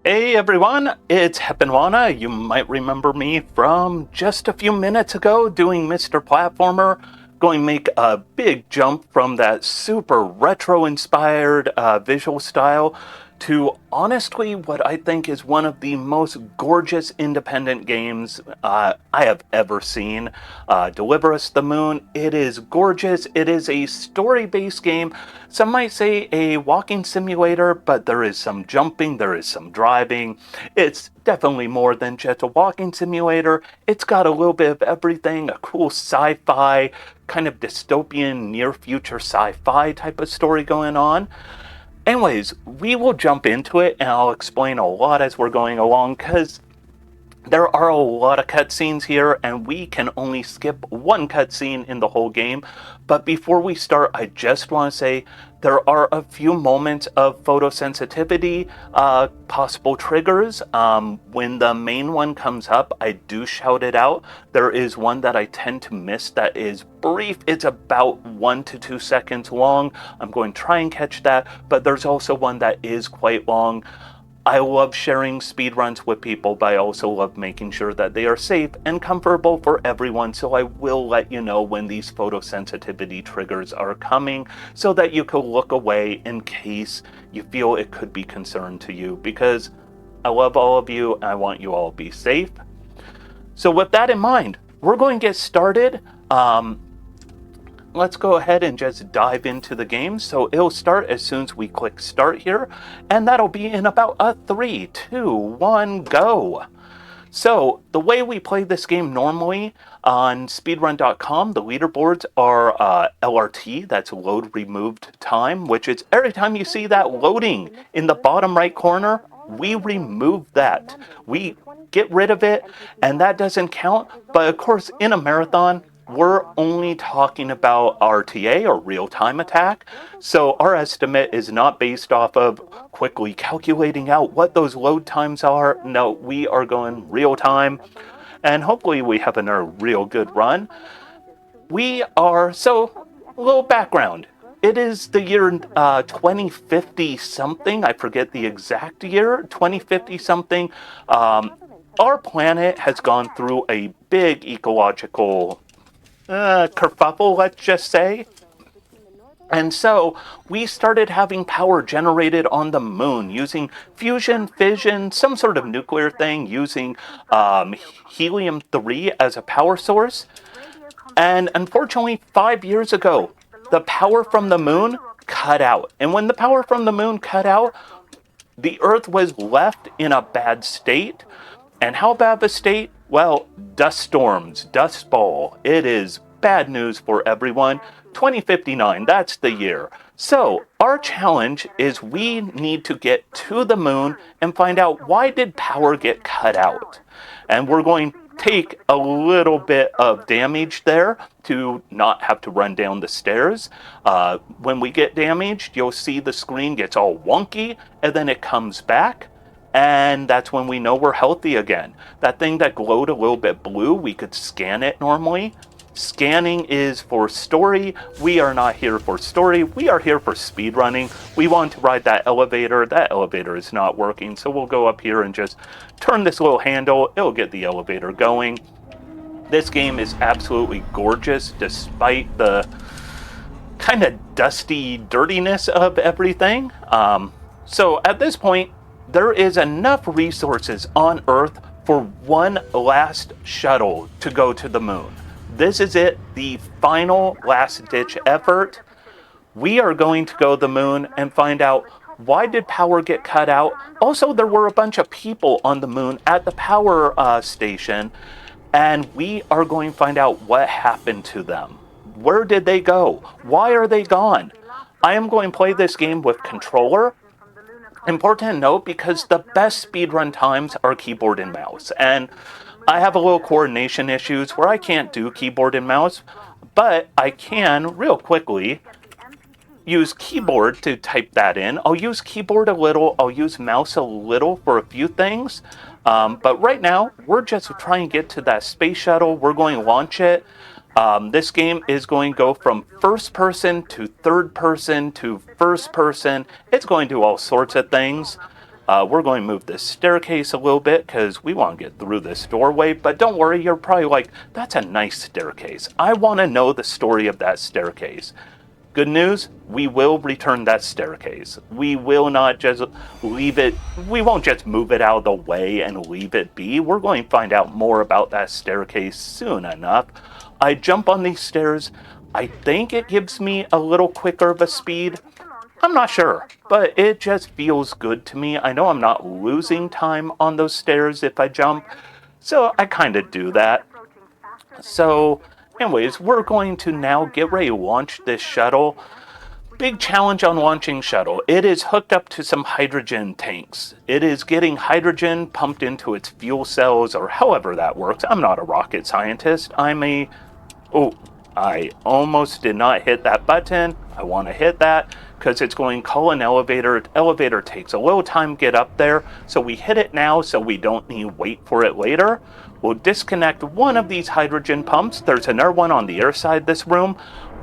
Hey everyone, it's heponwana. You might remember me from just a few minutes ago doing Mr. Platformer. Going to make a big jump from that super retro-inspired visual style to honestly what I think is one of the most gorgeous independent games I have ever seen. Deliver Us the Moon. It is gorgeous. It is a story-based game. Some might say a walking simulator, but there is some jumping, there is some driving. It's definitely more than just a walking simulator. It's got a little bit of everything, a cool sci-fi, kind of dystopian, near-future sci-fi type of story going on. Anyways, we will jump into it and I'll explain a lot as we're going along because there are a lot of cutscenes here and we can only skip one cutscene in the whole game. But before we start, I just want to say there are a few moments of photosensitivity, possible triggers. When the main one comes up, I do shout it out. There is one that I tend to miss that is brief. It's about 1 to 2 seconds long. I'm going to try and catch that, but there's also one that is quite long. I love sharing speedruns with people, but I also love making sure that they are safe and comfortable for everyone, so I will let you know when these photosensitivity triggers are coming so that you can look away in case you feel it could be concern to you, because I love all of you and I want you all to be safe. So with that in mind, we're going to get started. Let's go ahead and just dive into the game. So it'll start as soon as we click start here, and that'll be in about a 3, 2, 1, go. So the way we play this game normally on speedrun.com, the leaderboards are LRT, that's load removed time, which is every time you see that loading in the bottom right corner, we remove that. We get rid of it, and that doesn't count. But of course, in a marathon, we're only talking about RTA, or real-time attack, so our estimate is not based off of quickly calculating out what those load times are. No, we are going real-time, and hopefully we have a real good run. So, a little background. It is the year 2050 something, I forget the exact year, 2050 something. Our planet has gone through a big ecological kerfuffle, let's just say. And so we started having power generated on the moon using fusion, fission, some sort of nuclear thing, using helium-3 as a power source. And unfortunately, 5 years ago, the power from the moon cut out. And when the power from the moon cut out, the Earth was left in a bad state. And how bad of a state? Well, dust storms, dust bowl. It is bad news for everyone. 2059, that's the year. So our challenge is we need to get to the moon and find out, why did power get cut out? And we're going to take a little bit of damage there to not have to run down the stairs. When we get damaged, you'll see the screen gets all wonky and then it comes back. And that's when we know we're healthy again. That thing that glowed a little bit blue, we could scan it normally. Scanning is for story. We are not here for story. We are here for speedrunning. We want to ride that elevator. That elevator is not working, so we'll go up here and just turn this little handle. It'll get the elevator going. This game is absolutely gorgeous despite the kind of dusty dirtiness of everything. So at this point, there is enough resources on Earth for one last shuttle to go to the moon. This is it, the final last-ditch effort. We are going to go to the moon and find out, why did power get cut out? Also, there were a bunch of people on the moon at the power station, and we are going to find out what happened to them. Where did they go? Why are they gone? I am going to play this game with controller. Important to note, because the best speedrun times are keyboard and mouse, and I have a little coordination issues where I can't do keyboard and mouse, but I can real quickly use keyboard to type that in. I'll use keyboard a little, I'll use mouse a little for a few things, but right now we're just trying to get to that space shuttle. We're going to launch it. This game is going to go from first person to third person to first person. It's going to do all sorts of things. We're going to move this staircase a little bit because we want to get through this doorway. But don't worry, you're probably like, that's a nice staircase. I want to know the story of that staircase. Good news, we will return that staircase. We will not just leave it, we won't just move it out of the way and leave it be. We're going to find out more about that staircase soon enough. I jump on these stairs. I think it gives me a little quicker of a speed. I'm not sure, but it just feels good to me. I know I'm not losing time on those stairs if I jump, so I kind of do that. So, anyways, we're going to now get ready to launch this shuttle. Big challenge on launching shuttle. It is hooked up to some hydrogen tanks. It is getting hydrogen pumped into its fuel cells, or however that works. I'm not a rocket scientist. Oh, I almost did not hit that button. I want to hit that because it's going to call an elevator. Elevator takes a little time to get up there, so we hit it now so we don't need to wait for it later. We'll disconnect one of these hydrogen pumps. There's another one on the other side of this room,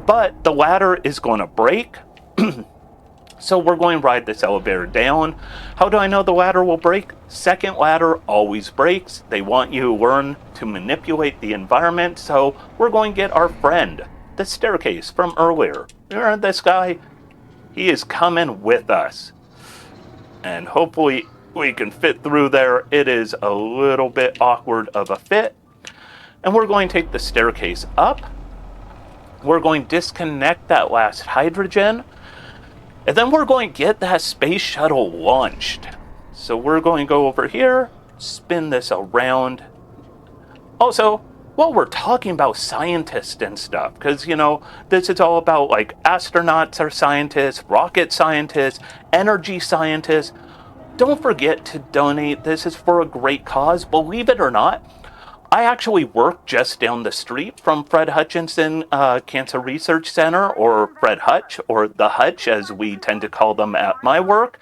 but the ladder is going to break. So we're going to ride this elevator down. How do I know the ladder will break? Second ladder always breaks. They want you to learn to manipulate the environment. So we're going to get our friend, the staircase from earlier. Remember this guy? He is coming with us. And hopefully we can fit through there. It is a little bit awkward of a fit. And we're going to take the staircase up. We're going to disconnect that last hydrogen. And then we're going to get that space shuttle launched. So we're going to go over here, spin this around. Also, while we're talking about scientists and stuff, because, this is all about, like, astronauts are scientists, rocket scientists, energy scientists. Don't forget to donate. This is for a great cause. Believe it or not, I actually work just down the street from Fred Hutchinson Cancer Research Center, or Fred Hutch, or the Hutch, as we tend to call them at my work.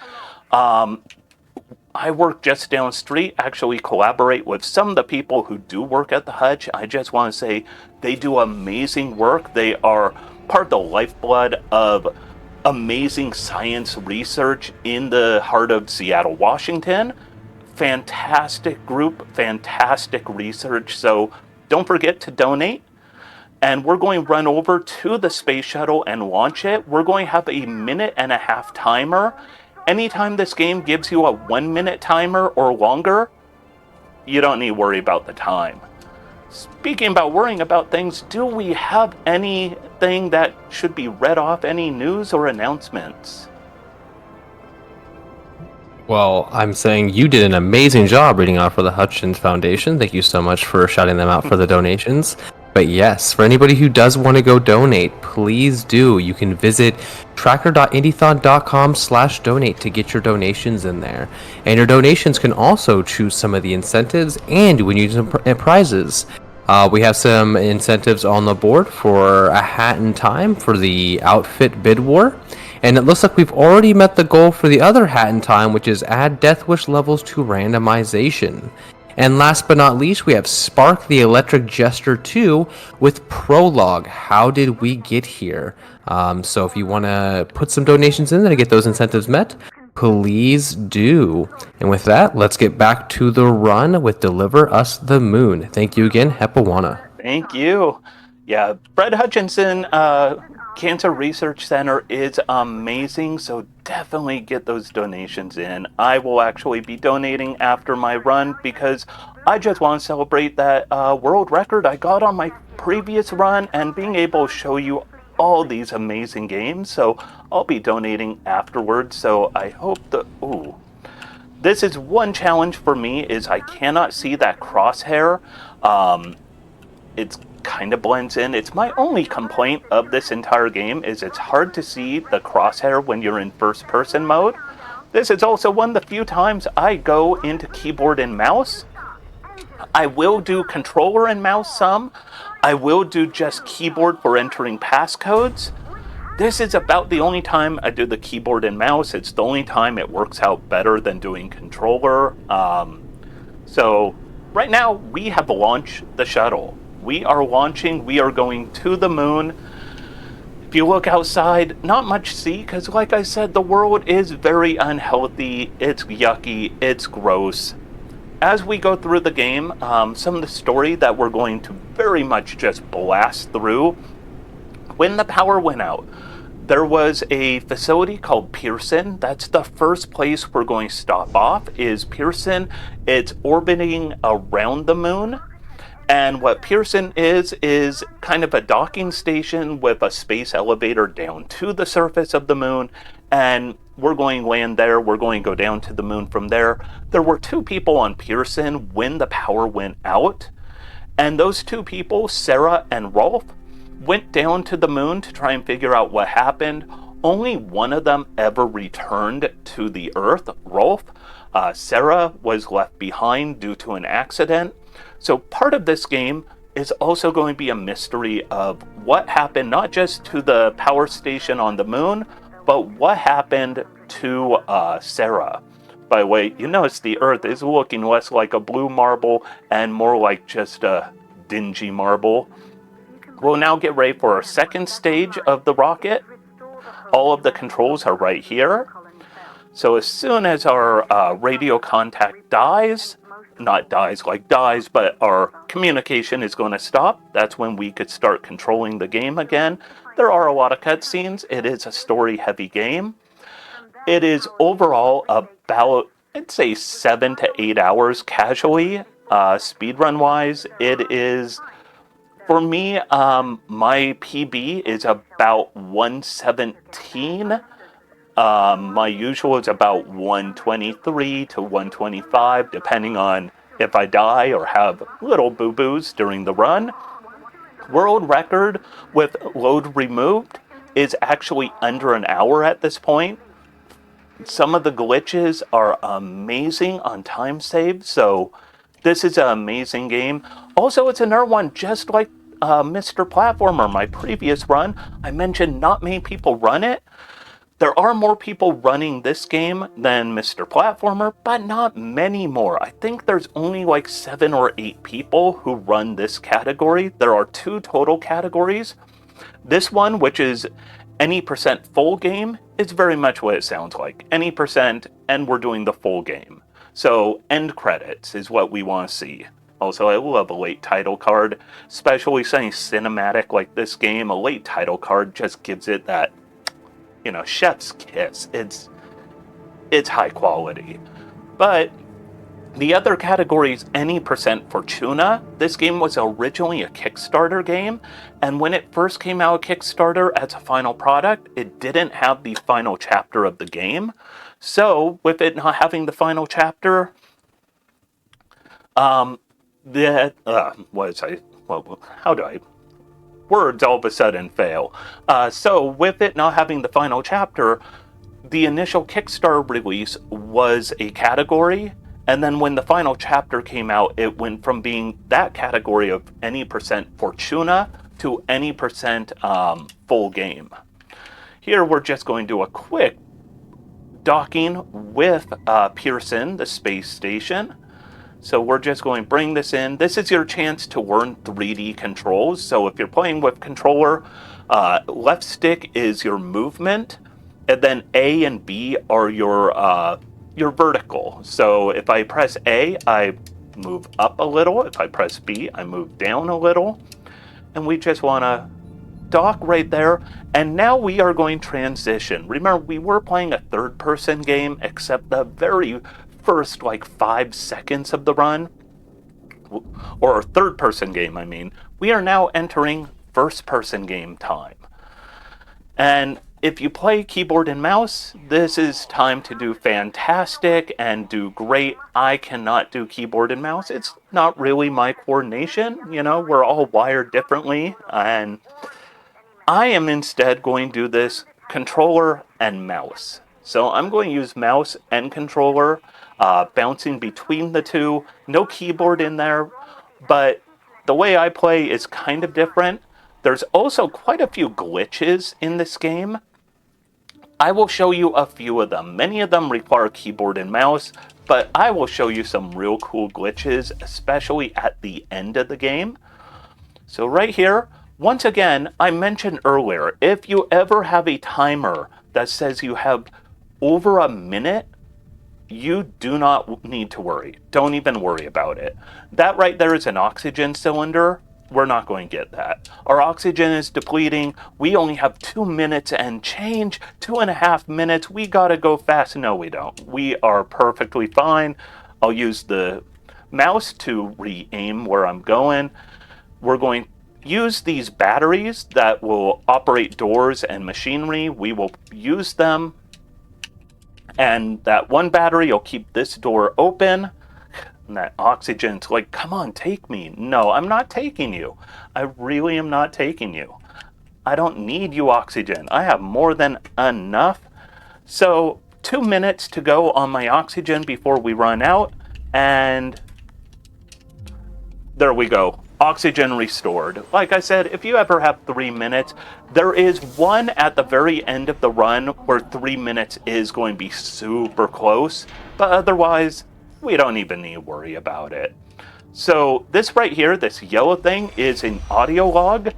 I work just down the street, actually collaborate with some of the people who do work at the Hutch. I just want to say they do amazing work. They are part of the lifeblood of amazing science research in the heart of Seattle, Washington. Fantastic group, fantastic research. So don't forget to donate. And we're going to run over to the space shuttle and launch it. We're going to have a 1.5-minute timer. Anytime this game gives you a 1-minute timer or longer, you don't need to worry about the time. Speaking about worrying about things, do we have anything that should be read off? Any news or announcements? Well, I'm saying you did an amazing job reading off for the Hutchins Foundation. Thank you so much for shouting them out for the donations. But yes, for anybody who does want to go donate, please do. You can visit tracker.indiethon.com/donate to get your donations in there. And your donations can also choose some of the incentives and win you some prizes. We have some incentives on the board for a hat in time for the outfit bid war. And it looks like we've already met the goal for the other hat in time, which is add Death Wish levels to randomization. And last but not least, we have Spark the Electric Jester 2 with Prologue. How did we get here? So if you want to put some donations in there to get those incentives met, please do. And with that, let's get back to the run with Deliver Us the Moon. Thank you again, heponwana. Thank you. Yeah, Fred Hutchinson Cancer Research Center is amazing, so definitely get those donations in. I will actually be donating after my run because I just want to celebrate that world record I got on my previous run and being able to show you all these amazing games. So I'll be donating afterwards. So I hope this is one challenge for me is I cannot see that crosshair. It's kind of blends in. It's my only complaint of this entire game is it's hard to see the crosshair when you're in first person mode. This is also one of the few times I go into keyboard and mouse. I will do controller and mouse some. I will do just keyboard for entering passcodes. This is about the only time I do the keyboard and mouse. It's the only time it works out better than doing controller. So right now we have launched the shuttle. We are launching. We are going to the moon. If you look outside, not much see, because like I said, the world is very unhealthy, it's yucky, it's gross. As we go through the game, some of the story that we're going to very much just blast through. When the power went out, there was a facility called Pearson. That's the first place we're going to stop off, is Pearson. It's orbiting around the moon. And what Pearson is kind of a docking station with a space elevator down to the surface of the moon. And we're going to land there. We're going to go down to the moon from there. There were 2 people on Pearson when the power went out. And those 2 people, Sarah and Rolf, went down to the moon to try and figure out what happened. Only one of them ever returned to the Earth, Rolf. Sarah was left behind due to an accident. So part of this game is also going to be a mystery of what happened, not just to the power station on the moon, but what happened to Sarah. By the way, you notice the Earth is looking less like a blue marble and more like just a dingy marble. We'll now get ready for our second stage of the rocket. All of the controls are right here. So as soon as our radio contact dies, not dies like dies, but our communication is going to stop, that's when we could start controlling the game again. There are a lot of cutscenes. It is a story-heavy game. It is overall about, I'd say, 7 to 8 hours casually, speedrun-wise. It is, for me, my PB is about 117. My usual is about 123 to 125, depending on if I die or have little boo-boos during the run. World record with load removed is actually under an hour at this point. Some of the glitches are amazing on time save, so this is an amazing game. Also, it's another one just like Mr. Platformer, my previous run. I mentioned not many people run it. There are more people running this game than Mr. Platformer, but not many more. I think there's only like 7 or 8 people who run this category. There are 2 total categories. This one, which is any % full game, is very much what it sounds like. Any %, and we're doing the full game. So end credits is what we want to see. Also, I love a late title card, especially something cinematic like this game. A late title card just gives it that, you know, chef's kiss. It's high quality. But the other category is any % Fortuna. This game was originally a Kickstarter game, and when it first came out Kickstarter as a final product, it didn't have the final chapter of the game. So, with it not having the final chapter, words all of a sudden fail. So with it not having the final chapter, the initial Kickstarter release was a category, and then when the final chapter came out, it went from being that category of any % Fortuna to any % full game. Here we're just going to do a quick docking with Pearson, the space station. So we're just going to bring this in. This is your chance to learn 3D controls. So if you're playing with controller, left stick is your movement, and then A and B are your vertical. So if I press A, I move up a little. If I press B, I move down a little. And we just want to dock right there. And now we are going to transition. Remember, we were playing a third-person game, except the very first like 5 seconds of the run, or third-person game, I mean. We are now entering first-person game time. And if you play keyboard and mouse, this is time to do fantastic and do great. I cannot do keyboard and mouse. It's not really my coordination. You know, we're all wired differently. And I am instead going to do this controller and mouse. So I'm going to use mouse and controller, bouncing between the two. No keyboard in there, but the way I play is kind of different. There's also quite a few glitches in this game. I will show you a few of them. Many of them require keyboard and mouse, but I will show you some real cool glitches, especially at the end of the game. So right here, Once again, I mentioned earlier, if you ever have a timer that says you have over a minute, you do not need to worry. Don't even worry about it. That right there is an oxygen cylinder. We're not going to get that. Our oxygen is depleting. We only have 2 minutes and change, 2.5 minutes. We gotta go fast. No, we don't. We are perfectly fine. I'll use the mouse to re-aim where I'm going. We're going to use these batteries that will operate doors and machinery. We will use them, and that one battery will keep this door open. And that oxygen's like, come on, take me. No, I'm not taking you. I really am not taking you. I don't need you, oxygen. I have more than enough. So 2 minutes to go on my oxygen before we run out, and there we go. Oxygen restored. Like I said, if you ever have 3 minutes, there is one at the very end of the run where 3 minutes is going to be super close, but otherwise, we don't even need to worry about it. So this right here, this yellow thing, is an audio log.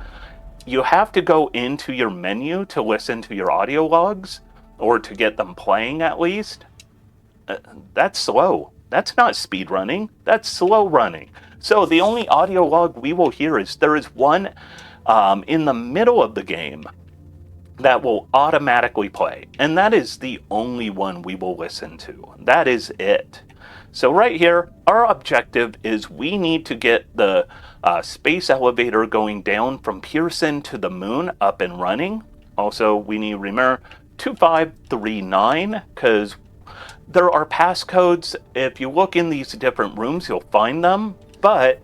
You have to go into your menu to listen to your audio logs, or to get them playing at least. That's slow. That's not speed running. That's slow running. So the only audio log we will hear is there is one in the middle of the game that will automatically play. And that is the only one we will listen to. That is it. So right here, our objective is we need to get the space elevator going down from Pearson to the moon up and running. Also, we need to remember 2539, because there are passcodes. If you look in these different rooms, you'll find them. But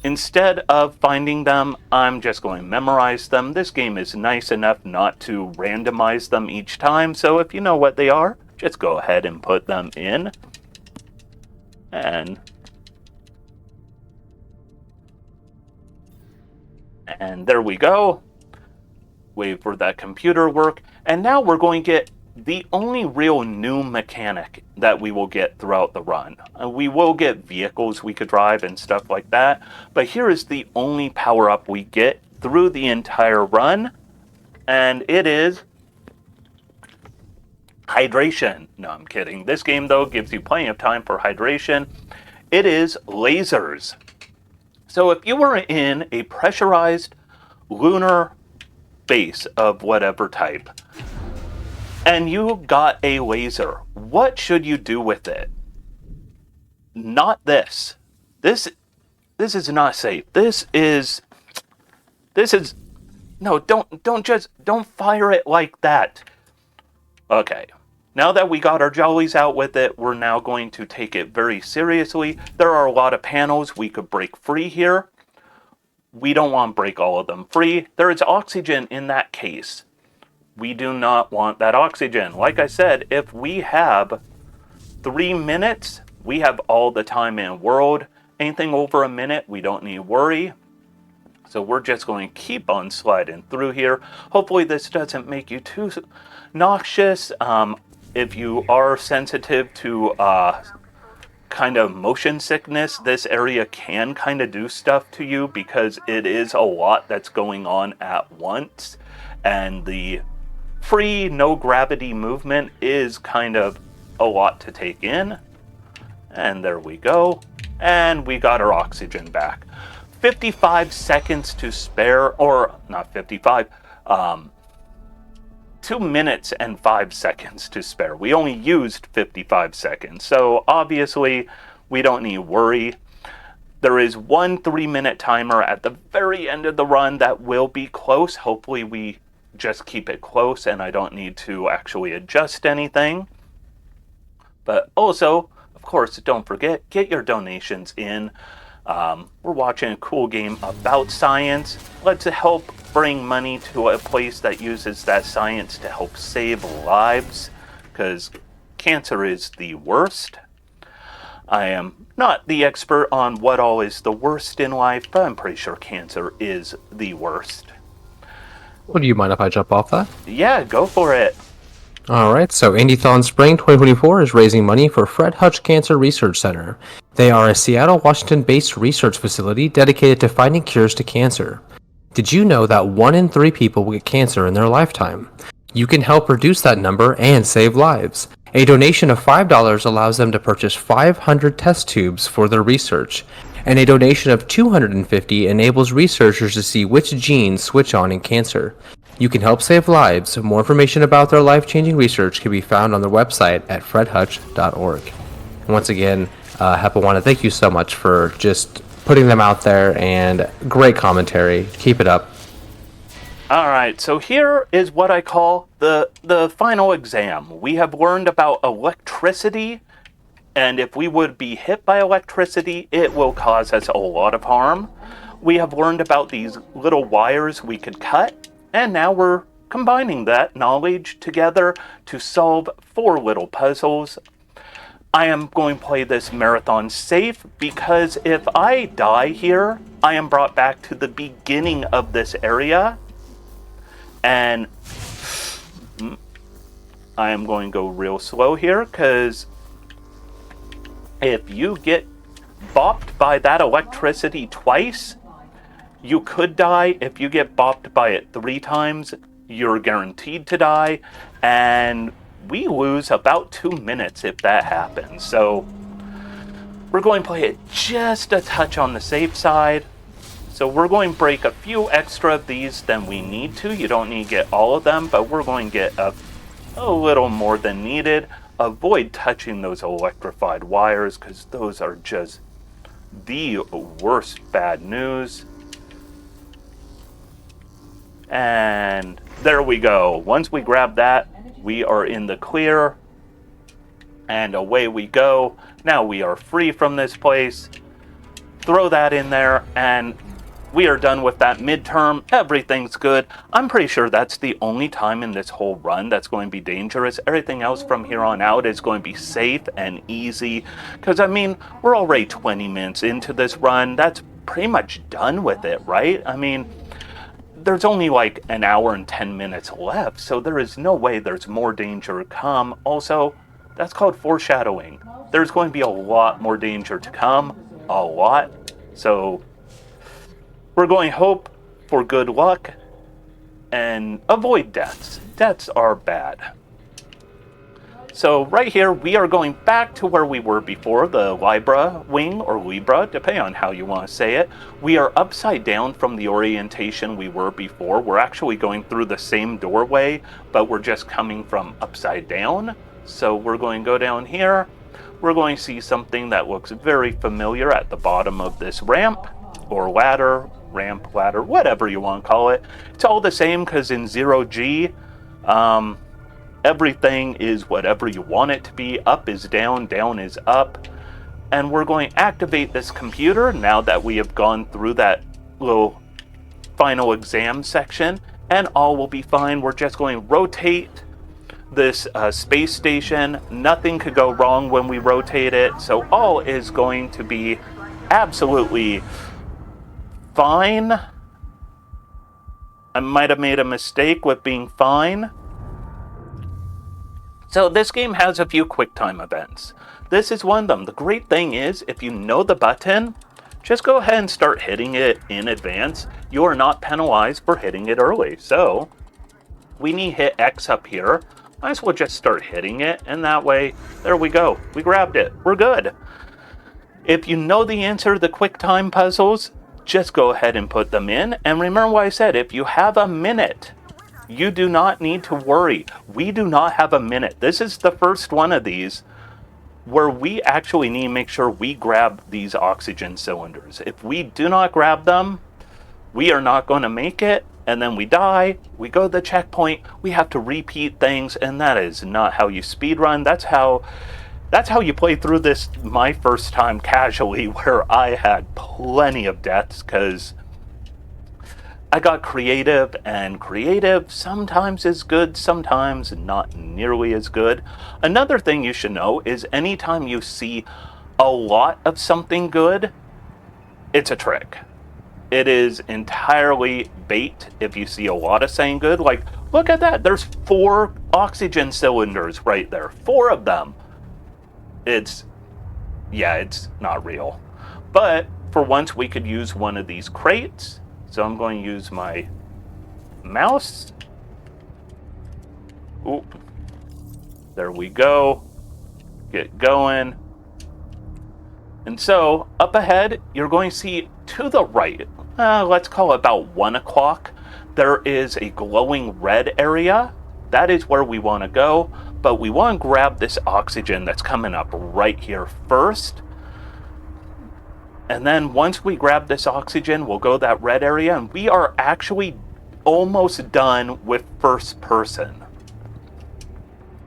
instead of finding them, I'm just going to memorize them. This game is nice enough not to randomize them each time. So if you know what they are, just go ahead and put them in. And there we go. Wait for that computer work. And now we're going to get the only real new mechanic that we will get throughout the run. We will get vehicles we could drive and stuff like that, but here is the only power-up we get through the entire run, and it is hydration. No, I'm kidding. This game, though, gives you plenty of time for hydration. It is lasers. So if you were in a pressurized lunar base of whatever type, and you got a laser, what should you do with it? Not this. This is not safe. This is no, don't fire it like that. Okay. Now that we got our jollies out with it, we're now going to take it very seriously. There are a lot of panels we could break free here. We don't want to break all of them free. There is oxygen in that case. We do not want that oxygen. Like I said, if we have 3 minutes, we have all the time in the world. Anything over a minute, we don't need to worry. So we're just going to keep on sliding through here. Hopefully this doesn't make you too noxious. If you are sensitive to kind of motion sickness, this area can kind of do stuff to you because it is a lot that's going on at once. And the free, no gravity movement is kind of a lot to take in. And there we go. And we got our oxygen back. 55 seconds to spare, or not 55, 2 minutes and 5 seconds to spare. We only used 55 seconds. So obviously we don't need to worry. There is one 3-minute timer at the very end of the run that will be close. Hopefully we just keep it close and I don't need to actually adjust anything. But also, of course, don't forget, get your donations in. We're watching a cool game about science. Let's help bring money to a place that uses that science to help save lives, because cancer is the worst. I am not the expert on what all is the worst in life, but I'm pretty sure cancer is the worst. Well, do you mind if I jump off that? Yeah, go for it. All right, so Indiethon Spring 2024 is raising money for Fred Hutch Cancer Research Center. They are a Seattle, Washington-based research facility dedicated to finding cures to cancer. Did you know that 1 in 3 people will get cancer in their lifetime? You can help reduce that number and save lives. A donation of $5 allows them to purchase 500 test tubes for their research, and a donation of $250 enables researchers to see which genes switch on in cancer. You can help save lives. More information about their life-changing research can be found on their website at fredhutch.org. And once again, heponwana, thank you so much for just putting them out there, and great commentary. Keep it up. All right, so here is what I call the final exam. We have learned about electricity, and if we would be hit by electricity, it will cause us a lot of harm. We have learned about these little wires we could cut, and now we're combining that knowledge together to solve 4 little puzzles. I am going to play this marathon safe because if I die here, I am brought back to the beginning of this area. And I am going to go real slow here because if you get bopped by that electricity twice, you could die. If you get bopped by it 3 times, you're guaranteed to die. And we lose about 2 minutes if that happens. So we're going to play it just a touch on the safe side. So we're going to break a few extra of these than we need to. You don't need to get all of them, but we're going to get a little more than needed. Avoid touching those electrified wires because those are just the worst bad news. And there we go. Once we grab that, we are in the clear. And away we go. Now we are free from this place. Throw that in there and we are done with that midterm. Everything's good. I'm pretty sure that's the only time in this whole run that's going to be dangerous. Everything else from here on out is going to be safe and easy. Because, I mean, we're already 20 minutes into this run. That's pretty much done with it, right? I mean, there's only like an hour and 10 minutes left. So there is no way there's more danger to come. Also, that's called foreshadowing. There's going to be a lot more danger to come. A lot. So we're going to hope for good luck and avoid deaths. Deaths are bad. So right here, we are going back to where we were before, the Libra wing, or Libra, depending on how you want to say it. We are upside down from the orientation we were before. We're actually going through the same doorway, but we're just coming from upside down. So we're going to go down here. We're going to see something that looks very familiar at the bottom of this ramp, or ladder, ramp, ladder, whatever you want to call it. It's all the same because in 0G, everything is whatever you want it to be. Up is down, down is up. And we're going to activate this computer now that we have gone through that little final exam section, and all will be fine. We're just going to rotate this space station. Nothing could go wrong when we rotate it, so all is going to be absolutely fine. I might have made a mistake with being fine. So this game has a few QuickTime events. This is one of them. The great thing is, if you know the button, just go ahead and start hitting it in advance. You are not penalized for hitting it early. So we need to hit X up here. Might as well just start hitting it, and that way, there we go. We grabbed it. We're good. If you know the answer to the QuickTime puzzles, just go ahead and put them in. And remember what I said, if you have a minute, you do not need to worry. We do not have a minute. This is the first one of these where we actually need to make sure we grab these oxygen cylinders. If we do not grab them, we are not going to make it. And then we die, we go to the checkpoint, we have to repeat things, and that is not how you speedrun. That's how you play through this my first time casually, where I had plenty of deaths because I got creative, and creative sometimes is good, sometimes not nearly as good. Another thing you should know is anytime you see a lot of something good, it's a trick. It is entirely bait if you see a lot of saying good. Like, look at that, there's 4 oxygen cylinders right there. 4 of them. It's not real. But for once, we could use one of these crates. So I'm going to use my mouse. Ooh. There we go. Get going. And so, up ahead, you're going to see to the right, let's call it about 1 o'clock, there is a glowing red area. That is where we want to go, but we want to grab this oxygen that's coming up right here first. And then once we grab this oxygen, we'll go that red area, and we are actually almost done with first person.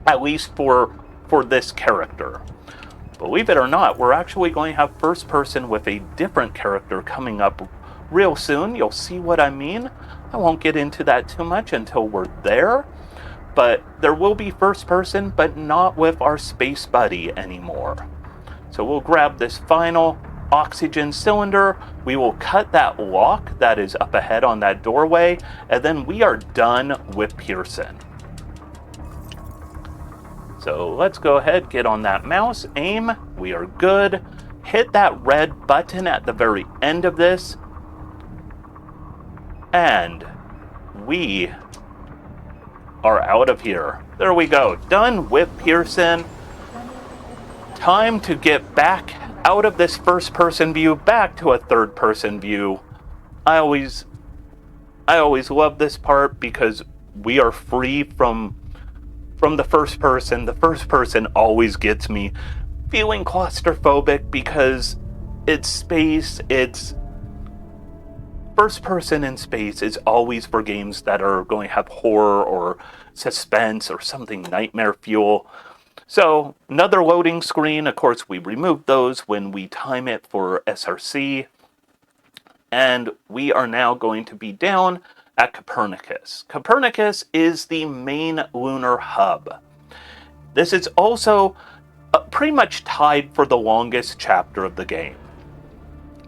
At least for this character. Believe it or not, we're actually going to have first person with a different character coming up real soon. You'll see what I mean. I won't get into that too much until we're there. But there will be first person, but not with our space buddy anymore. So we'll grab this final oxygen cylinder. We will cut that lock that is up ahead on that doorway. And then we are done with Pearson. So let's go ahead, get on that mouse, aim, we are good. Hit that red button at the very end of this. And we are out of here. There we go, done with Pearson. Time to get back out of this first person view, back to a third person view. I always love this part because we are free from the first person. The first person always gets me feeling claustrophobic because it's space. It's first person in space is always for games that are going to have horror or suspense or something nightmare fuel. So another loading screen. Of course, we removed those when we time it for SRC. And we are now going to be down at Copernicus. Copernicus is the main lunar hub. This is also pretty much tied for the longest chapter of the game.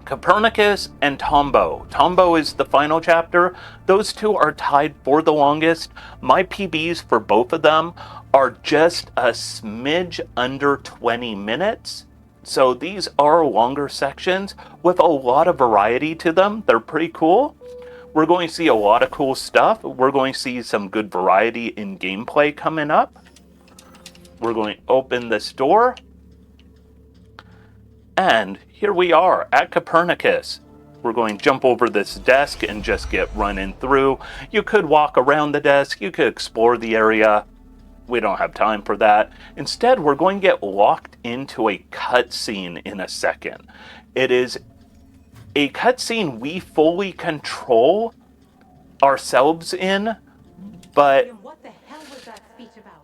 Copernicus and Tombow. Tombow is the final chapter. Those two are tied for the longest. My PBs for both of them are just a smidge under 20 minutes. So these are longer sections with a lot of variety to them. They're pretty cool. We're going to see a lot of cool stuff. We're going to see some good variety in gameplay coming up. We're going to open this door. And here we are at Copernicus. We're going to jump over this desk and just get running through. You could walk around the desk. You could explore the area. We don't have time for that. Instead, we're going to get locked into a cutscene in a second. It is a cutscene we fully control ourselves in, but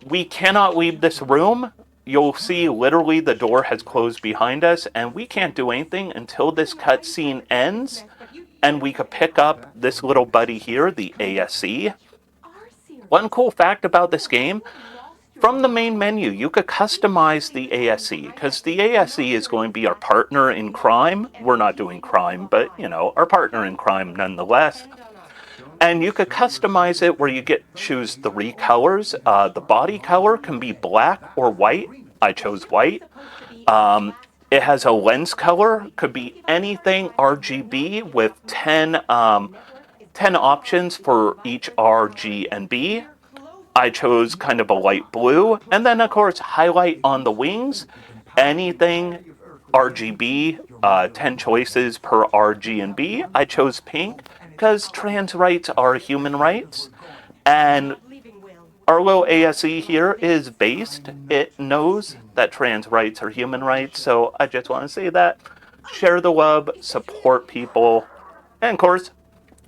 we cannot leave this room. You'll see literally the door has closed behind us, and we can't do anything until this cutscene ends, and we could pick up this little buddy here, the ASE. One cool fact about this game, from the main menu, you could customize the ASE, because the ASE is going to be our partner in crime. We're not doing crime, but, our partner in crime nonetheless. And you could customize it where you choose 3 colors. The body color can be black or white. I chose white. It has a lens color, could be anything RGB with 10 options for each R, G, and B. I chose kind of a light blue, and then of course highlight on the wings, anything RGB, 10 choices per R, G, and B. I chose pink because trans rights are human rights, and our little ASE here is based. It knows that trans rights are human rights, so I just want to say that. Share the love, support people, and of course,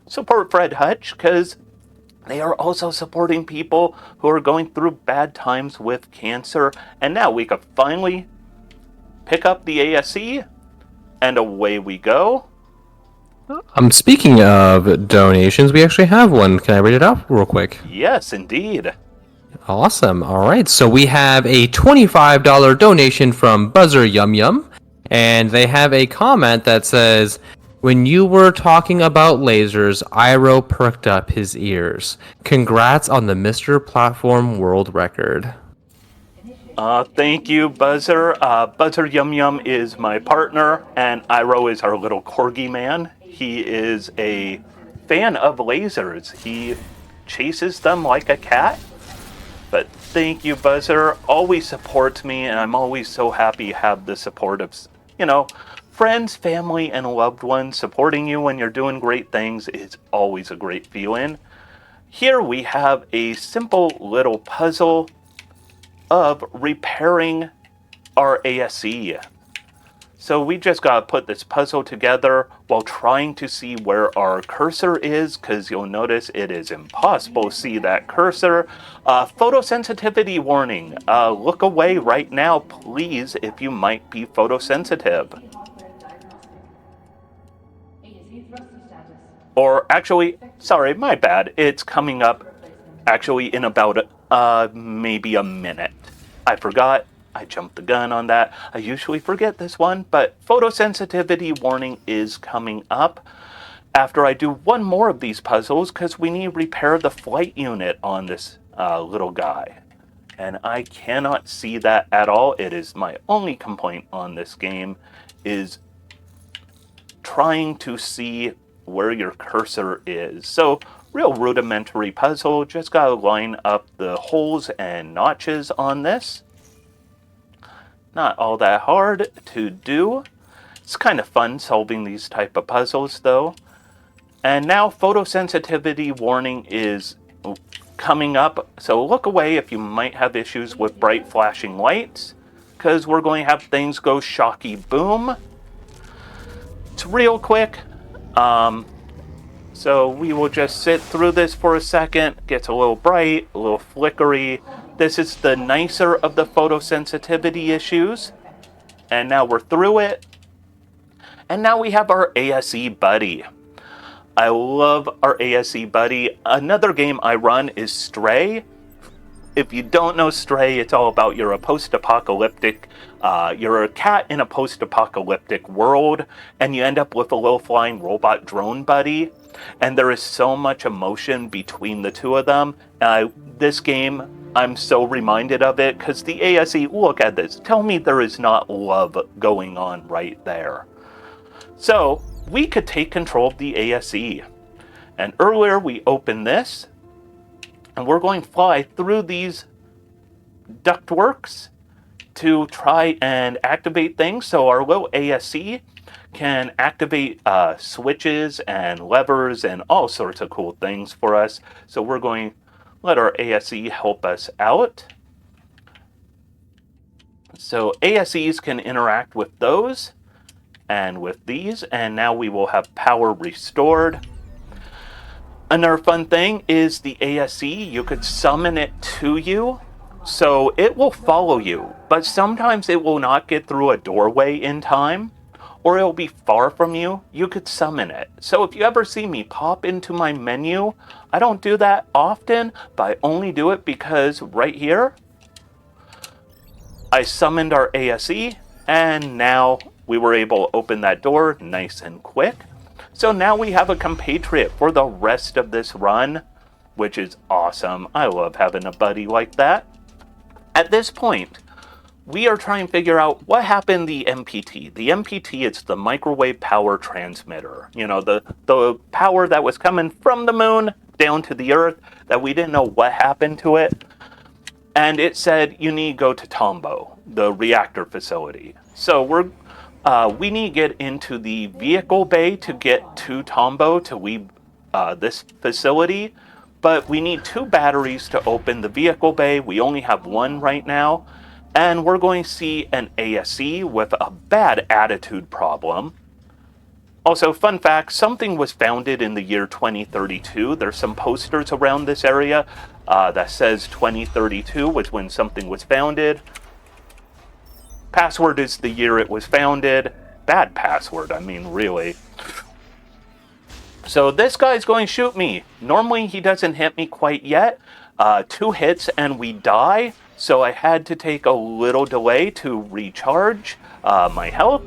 support Fred Hutch, because they are also supporting people who are going through bad times with cancer. And now we could finally pick up the ASE, and away we go. Speaking of donations, we actually have one. Can I read it out real quick? Yes, indeed. Awesome. All right. So we have a $25 donation from Buzzer Yum Yum, and they have a comment that says, When you were talking about lasers, Iro perked up his ears. Congrats on the Mr. Platform World Record. Thank you, Buzzer. Buzzer Yum Yum is my partner, and Iro is our little corgi man. He is a fan of lasers. He chases them like a cat. But thank you, Buzzer. Always supports me, and I'm always so happy to have the support of, friends, family, and loved ones supporting you when you're doing great things is always a great feeling. Here we have a simple little puzzle of repairing our ASE. So we just gotta put this puzzle together while trying to see where our cursor is, because you'll notice it is impossible to see that cursor. Photosensitivity warning. Look away right now, please, if you might be photosensitive. Or actually, sorry, my bad. It's coming up actually in about maybe a minute. I forgot. I jumped the gun on that. I usually forget this one, but photosensitivity warning is coming up after I do one more of these puzzles, because we need to repair the flight unit on this little guy. And I cannot see that at all. It is my only complaint on this game, is trying to see where your cursor is. So, real rudimentary puzzle. Just gotta line up the holes and notches on this. Not all that hard to do. It's kind of fun solving these type of puzzles, though. And now photosensitivity warning is coming up, so look away if you might have issues with bright flashing lights, because we're going to have things go shocky boom. It's real quick. So we will just sit through this for a second. Gets a little bright, a little flickery. This is the nicer of the photosensitivity issues. And now we're through it. And now we have our ASE buddy. I love our ASE buddy. Another game I run is Stray. If you don't know Stray, it's all about you're a post-apocalyptic, you're a cat in a post-apocalyptic world, and you end up with a little flying robot drone buddy. And there is so much emotion between the two of them. This game, I'm so reminded of it, because the ASE, look at this. Tell me there is not love going on right there. So, we could take control of the ASE. And earlier we opened this, and we're going to fly through these ductworks to try and activate things. So our little ASE can activate switches and levers and all sorts of cool things for us. So we're going to let our ASE help us out. So ASEs can interact with those and with these, and now we will have power restored. Another fun thing is the ASE, you could summon it to you, so it will follow you, but sometimes it will not get through a doorway in time, or it'll be far from you. You could summon it. So if you ever see me pop into my menu, I don't do that often, but I only do it because right here, I summoned our ASE, and now we were able to open that door nice and quick. So now we have a compatriot for the rest of this run, which is awesome. I love having a buddy like that. At this point, we are trying to figure out what happened to the MPT. The MPT is the microwave power transmitter. You know, the power that was coming from the moon down to the Earth that we didn't know what happened to it. And it said, you need to go to Tombo, the reactor facility. So we need to get into the vehicle bay to get to Tombo to leave this facility. But we need 2 batteries to open the vehicle bay. We only have 1 right now. And we're going to see an ASE with a bad attitude problem. Also, fun fact, something was founded in the year 2032. There's some posters around this area that says 2032 was when something was founded. Password is the year it was founded. Bad password, I mean, really. So this guy's going to shoot me. Normally he doesn't hit me quite yet. 2 hits and we die. So I had to take a little delay to recharge my health.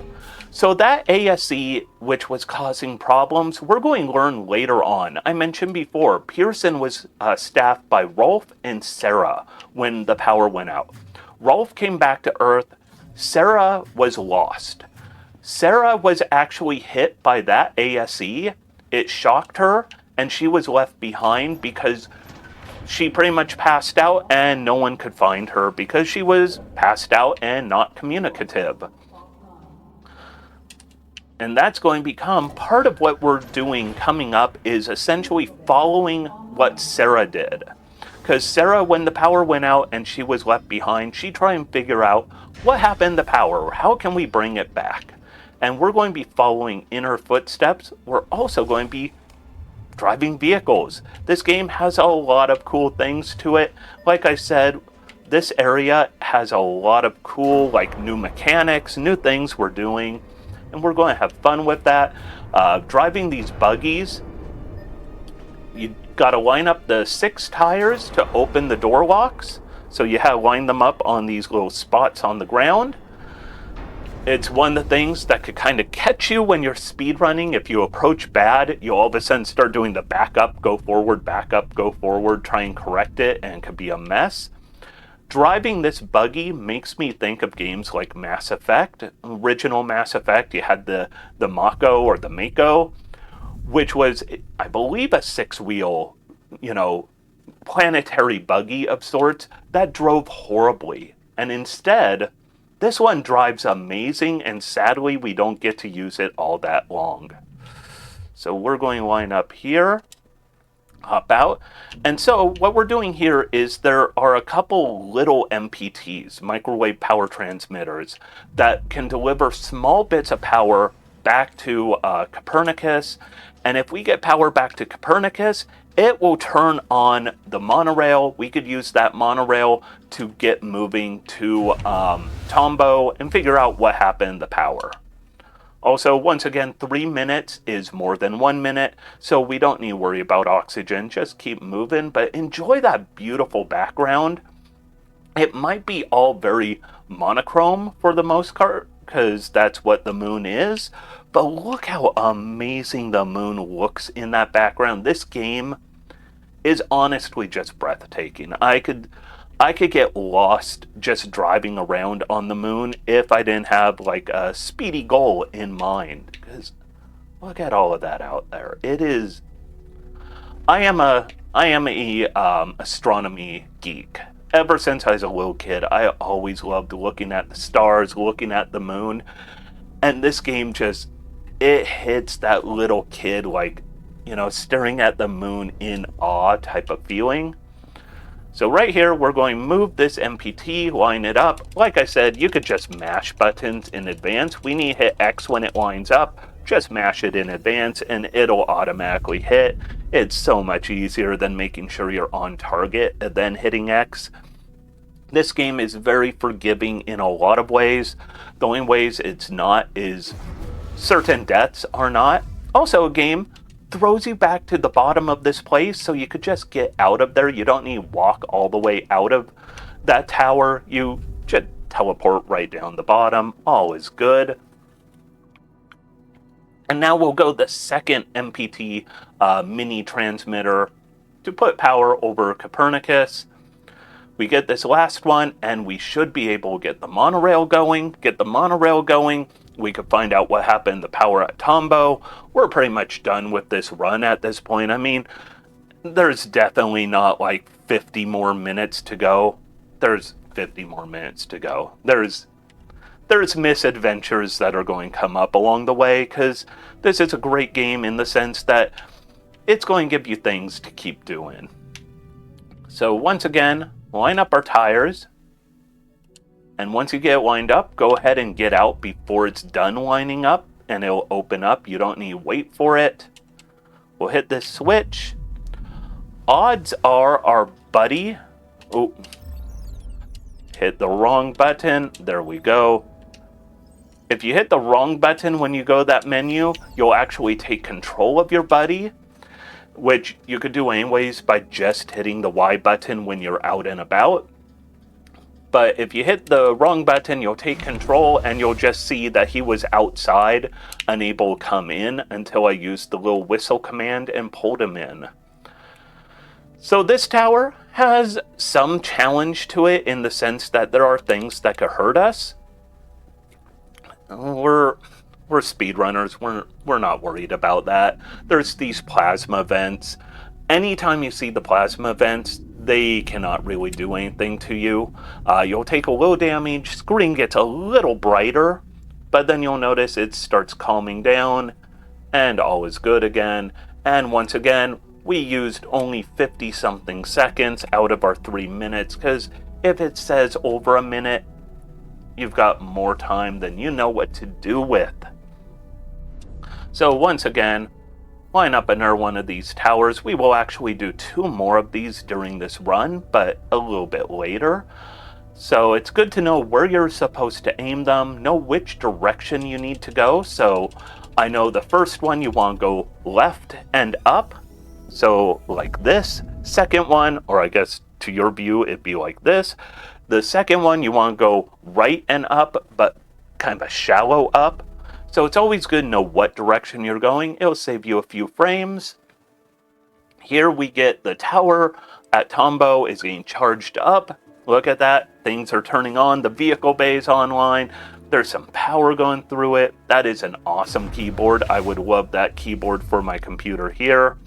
So that ASE, which was causing problems, we're going to learn later on. I mentioned before, Pearson was staffed by Rolf and Sarah when the power went out. Rolf came back to Earth. Sarah was lost. Sarah was actually hit by that ASE. It shocked her, and she was left behind because she pretty much passed out and no one could find her because she was passed out and not communicative. And that's going to become part of what we're doing coming up, is essentially following what Sarah did. Because Sarah, when the power went out and she was left behind, she tried and figure out what happened to power, how can we bring it back? And we're going to be following in her footsteps. We're also going to be driving vehicles. This game has a lot of cool things to it. Like I said, this area has a lot of cool, like, new mechanics, new things we're doing, and we're going to have fun with that. Driving these buggies, you got to line up the 6 tires to open the door locks. So you have to line them up on these little spots on the ground. It's one of the things that could kind of catch you when you're speed running. If you approach bad, you all of a sudden start doing the back up, go forward, try and correct it, and it could be a mess. Driving this buggy makes me think of games like Mass Effect. Original Mass Effect, you had the Mako or the Mako, which was, I believe, a 6-wheel, planetary buggy of sorts that drove horribly. And instead, this one drives amazing, and sadly, we don't get to use it all that long. So we're going to line up here, hop out. And so what we're doing here is there are a couple little MPTs, microwave power transmitters, that can deliver small bits of power back to Copernicus. And if we get power back to Copernicus, it will turn on the monorail. We could use that monorail to get moving to Tombow and figure out what happened to the power. Also, once again, 3 minutes is more than 1 minute, so we don't need to worry about oxygen. Just keep moving, but enjoy that beautiful background. It might be all very monochrome for the most part, because that's what the moon is, but look how amazing the moon looks in that background. This game is honestly just breathtaking. I could get lost just driving around on the moon if I didn't have like a speedy goal in mind, because look at all of that out there. It is. I am a astronomy geek. Ever since I was a little kid, I always loved looking at the stars, looking at the moon, and this game just, it hits that little kid, like, staring at the moon in awe type of feeling. So right here, we're going to move this MPT, line it up. Like I said, you could just mash buttons in advance. We need to hit X when it lines up. Just mash it in advance and it'll automatically hit. It's so much easier than making sure you're on target and then hitting X. This game is very forgiving in a lot of ways. The only ways it's not is certain deaths are not. Also, a game throws you back to the bottom of this place, so you could just get out of there. You don't need to walk all the way out of that tower. You just teleport right down the bottom. All is good. And now we'll go the second MPT mini transmitter to put power over Copernicus. We get this last one, and we should be able to get the monorail going. We could find out what happened to power at Tombow. We're pretty much done with this run at this point. I mean, there's definitely not like 50 more minutes to go. There's 50 more minutes to go. There's misadventures that are going to come up along the way, because this is a great game in the sense that it's going to give you things to keep doing. So once again, line up our tires. And once you get it lined up, go ahead and get out before it's done lining up, and it'll open up. You don't need to wait for it. We'll hit this switch. Odds are our buddy... Oh, hit the wrong button. There we go. If you hit the wrong button when you go to that menu, you'll actually take control of your buddy, which you could do anyways by just hitting the Y button when you're out and about. But if you hit the wrong button, you'll take control and you'll just see that he was outside, unable to come in until I used the little whistle command and pulled him in. So this tower has some challenge to it in the sense that there are things that could hurt us. We're speedrunners. We're not worried about that. There's these plasma vents. Anytime you see the plasma vents, they cannot really do anything to you. You'll take a little damage, screen gets a little brighter, but then you'll notice it starts calming down, and all is good again. And once again, we used only 50-something seconds out of our 3 minutes, because if it says over a minute, you've got more time than you know what to do with. So once again, line up another one of these towers. We will actually do 2 more of these during this run, but a little bit later. So it's good to know where you're supposed to aim them, know which direction you need to go. So I know the first one you want to go left and up, so like this. Second one, or I guess to your view it'd be like this. The second one you want to go right and up, but kind of a shallow up. So it's always good to know what direction you're going. It'll save you a few frames. Here we get the tower at Tombow is getting charged up. Look at that. Things are turning on. The vehicle bay is online. There's some power going through it. That is an awesome keyboard. I would love that keyboard for my computer here.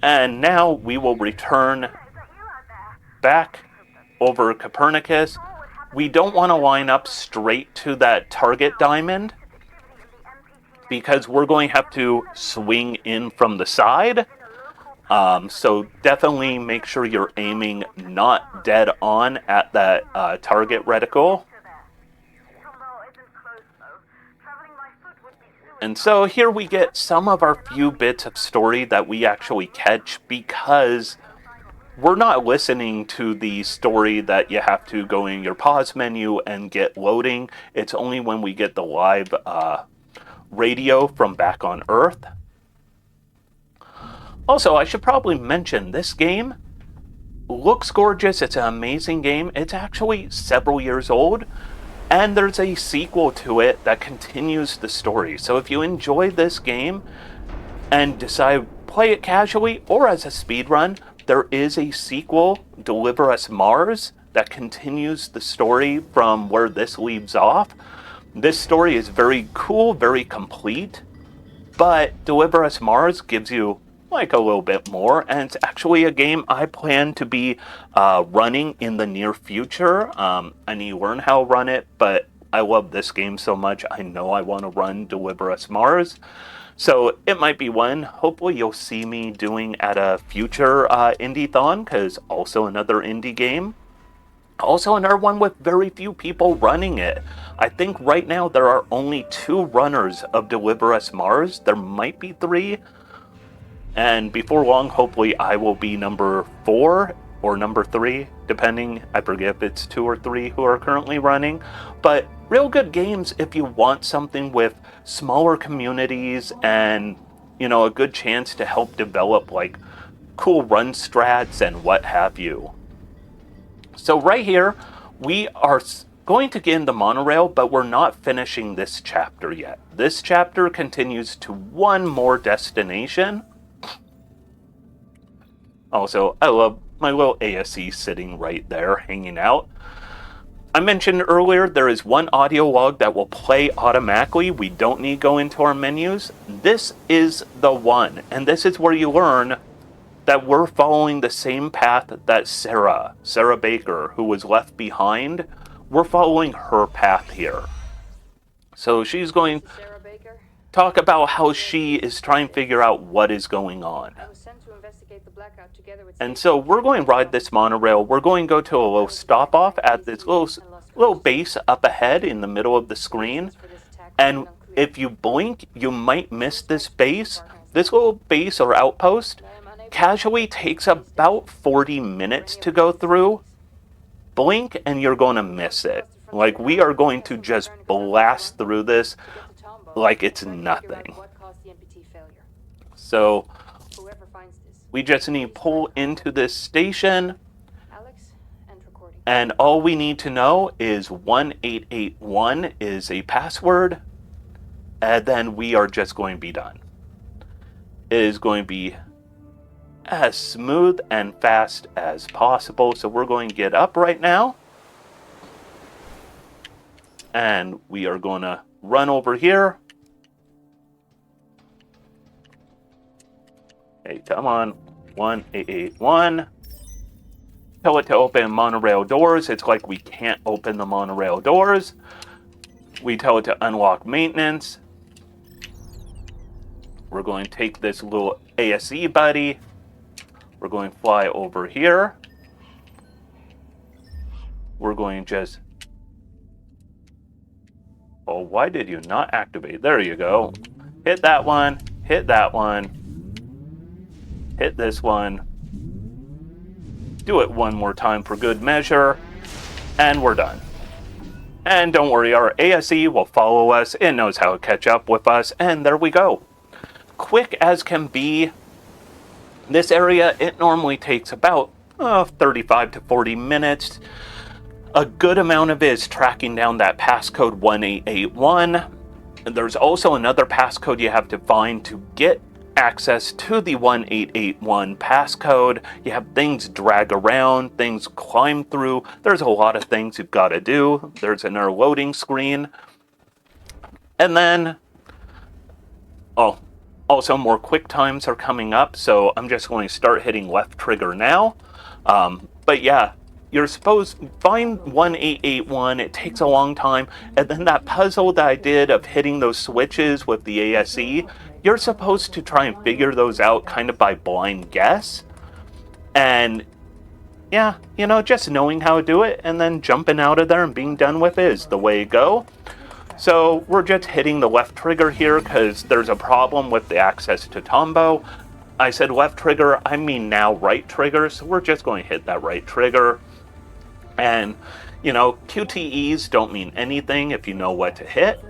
And now we will return back over Copernicus. We don't want to line up straight to that target diamond because we're going to have to swing in from the side. So definitely make sure you're aiming not dead on at that target reticle. And so here we get some of our few bits of story that we actually catch because we're not listening to the story that you have to go in your pause menu and get loading. It's only when we get the live radio from back on Earth. Also, I should probably mention this game looks gorgeous. It's an amazing game. It's actually several years old, and there's a sequel to it that continues the story. So if you enjoy this game and decide play it casually or as a speedrun, there is a sequel, Deliver Us Mars, that continues the story from where this leaves off. This story is very cool, very complete, but Deliver Us Mars gives you like a little bit more, and it's actually a game I plan to be running in the near future. I need to learn how to run it, but I love this game so much, I know I want to run Deliver Us Mars. So it might be one, hopefully you'll see me doing at a future Indiethon, because also another indie game. Also another one with very few people running it. I think right now there are only 2 runners of Deliver Us Mars. There might be 3. And before long, hopefully I will be number 4 or number 3, depending. I forget if it's 2 or 3 who are currently running. But real good games if you want something with smaller communities and, you know, a good chance to help develop like cool run strats and what have you. So right here, we are going to get in the monorail, but we're not finishing this chapter yet. This chapter continues to one more destination. Also, I love my little ASE sitting right there, hanging out. I mentioned earlier there is one audio log that will play automatically. We don't need to go into our menus. This is the one, and this is where you learn that we're following the same path that Sarah Baker, who was left behind, we're following her path here. So she's going to talk about how she is trying to figure out what is going on. And so we're going to ride this monorail. We're going to go to a little stop off at this little base up ahead in the middle of the screen. And if you blink, you might miss this base. This little base or outpost casually takes about 40 minutes to go through. Blink and you're going to miss it. Like, we are going to just blast through this like it's nothing. So we just need to pull into this station. And all we need to know is 1881 is a password, and then we are just going to be done. It is going to be as smooth and fast as possible. So we're going to get up right now. And we are going to run over here. Hey, come on. 1881. Tell it to open monorail doors. It's like we can't open the monorail doors. We tell it to unlock maintenance. We're going to take this little ASE buddy. We're going to fly over here. We're going to just... Oh, why did you not activate? There you go. Hit that one. Hit that one. Hit this one. Do it one more time for good measure. And we're done. And don't worry, our ASE will follow us. It knows how to catch up with us. And there we go. Quick as can be. This area, it normally takes about 35 to 40 minutes. A good amount of it is tracking down that passcode 1881. And there's also another passcode you have to find to get access to the 1881 passcode. You have things drag around, things climb through. There's a lot of things you've got to do. There's another loading screen. And then, also more quick times are coming up, so I'm just going to start hitting left trigger now. But yeah, you're supposed to find 1881. It takes a long time. And then that puzzle that I did of hitting those switches with the ASE, you're supposed to try and figure those out kind of by blind guess. And yeah, just knowing how to do it and then jumping out of there and being done with it is the way to go. So we're just hitting the left trigger here because there's a problem with the access to Tombow. I said left trigger, I mean now right trigger, so we're just going to hit that right trigger. And, QTEs don't mean anything if you know what to hit,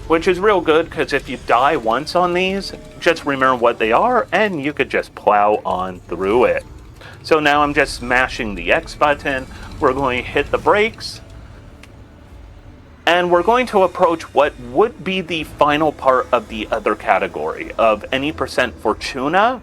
which is real good because if you die once on these, just remember what they are and you could just plow on through it. So now I'm just smashing the X button. We're going to hit the brakes. And we're going to approach what would be the final part of the other category of any percent Fortuna,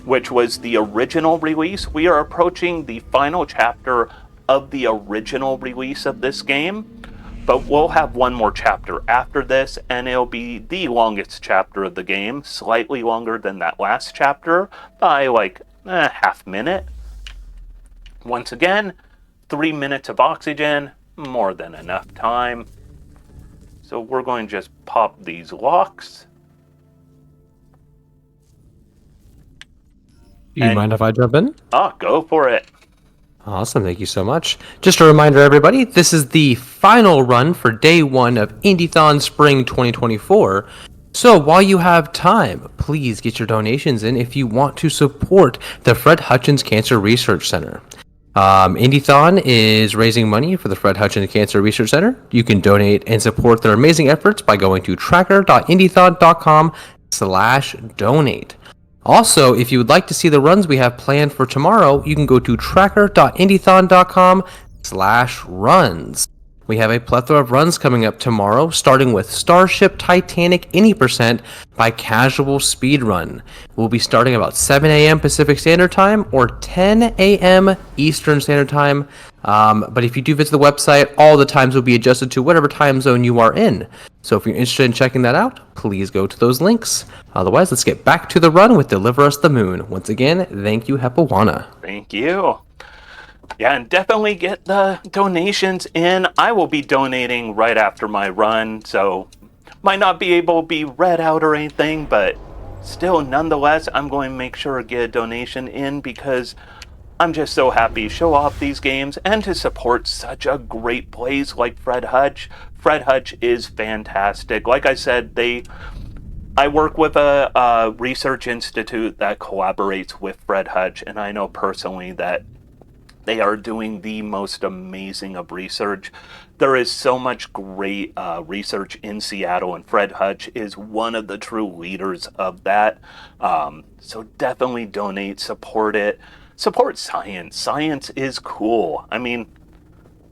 which was the original release. We are approaching the final chapter of the original release of this game, but we'll have one more chapter after this, and it'll be the longest chapter of the game, slightly longer than that last chapter by like half minute. Once again, 3 minutes of oxygen, more than enough time. So we're going to just pop these locks. Do you mind if I jump in? Go for it. Awesome, thank you so much. Just a reminder, everybody, this is the final run for day 1 of Indiethon Spring 2024. So while you have time, please get your donations in if you want to support the Fred Hutchins Cancer Research Center. Indiethon is raising money for the Fred Hutchins Cancer Research Center. You can donate and support their amazing efforts by going to tracker.indiethon.com/donate. Also, if you would like to see the runs we have planned for tomorrow, you can go to tracker.indiethon.com/runs. We have a plethora of runs coming up tomorrow, starting with Starship Titanic Any Percent by Casual Speedrun. We'll be starting about 7 a.m. Pacific Standard Time or 10 a.m. Eastern Standard Time. But if you do visit the website, all the times will be adjusted to whatever time zone you are in. So if you're interested in checking that out, please go to those links. Otherwise, let's get back to the run with Deliver Us the Moon. Once again, thank you, heponwana. Thank you. Yeah, and definitely get the donations in. I will be donating right after my run, so might not be able to be read out or anything, but still, nonetheless, I'm going to make sure to get a donation in because I'm just so happy to show off these games and to support such a great place like Fred Hutch. Fred Hutch is fantastic. Like I said, I work with a research institute that collaborates with Fred Hutch, and I know personally that they are doing the most amazing of research. There is so much great research in Seattle, and Fred Hutch is one of the true leaders of that. So definitely donate, support it. support science. Science is cool. I mean,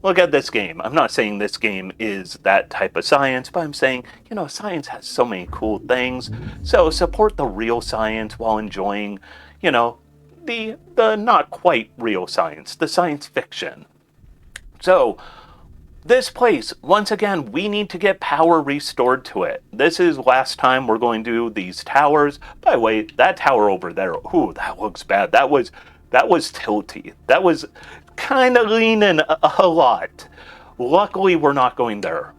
look at this game. I'm not saying this game is that type of science, but I'm saying, science has so many cool things. So support the real science while enjoying, the not quite real science, the science fiction. So, this place, once again, we need to get power restored to it. This is last time we're going to do these towers. By the way, that tower over there, ooh, that looks bad. That was tilty. That was kind of leaning a lot. Luckily, we're not going there.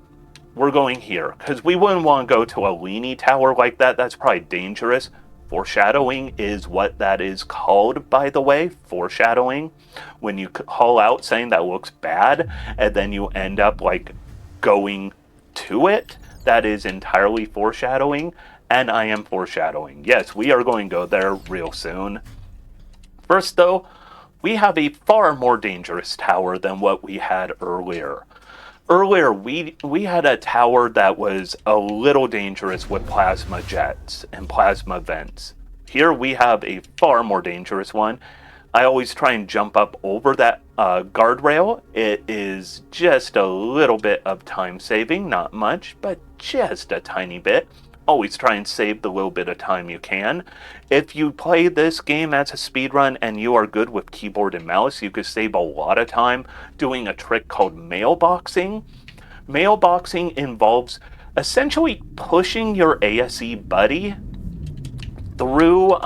We're going here, because we wouldn't want to go to a leany tower like that. That's probably dangerous. Foreshadowing is what that is called, by the way. Foreshadowing. When you call out saying that looks bad, and then you end up going to it, that is entirely foreshadowing, and I am foreshadowing. Yes, we are going to go there real soon. First, though, we have a far more dangerous tower than what we had earlier. Earlier, we had a tower that was a little dangerous with plasma jets and plasma vents. Here we have a far more dangerous one. I always try and jump up over that guardrail. It is just a little bit of time saving, not much, but just a tiny bit. Always try and save the little bit of time you can. If you play this game as a speedrun and you are good with keyboard and mouse, you could save a lot of time doing a trick called mailboxing. Mailboxing involves essentially pushing your ASE buddy through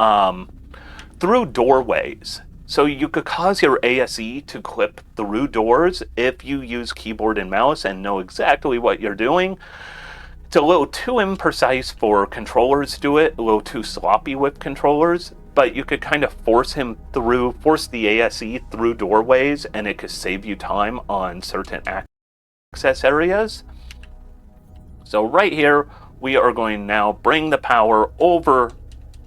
doorways. So you could cause your ASE to clip through doors if you use keyboard and mouse and know exactly what you're doing. It's a little too imprecise for controllers to do it, a little too sloppy with controllers, but you could kind of force the ASE through doorways, and it could save you time on certain access areas. So right here, we are going to now bring the power over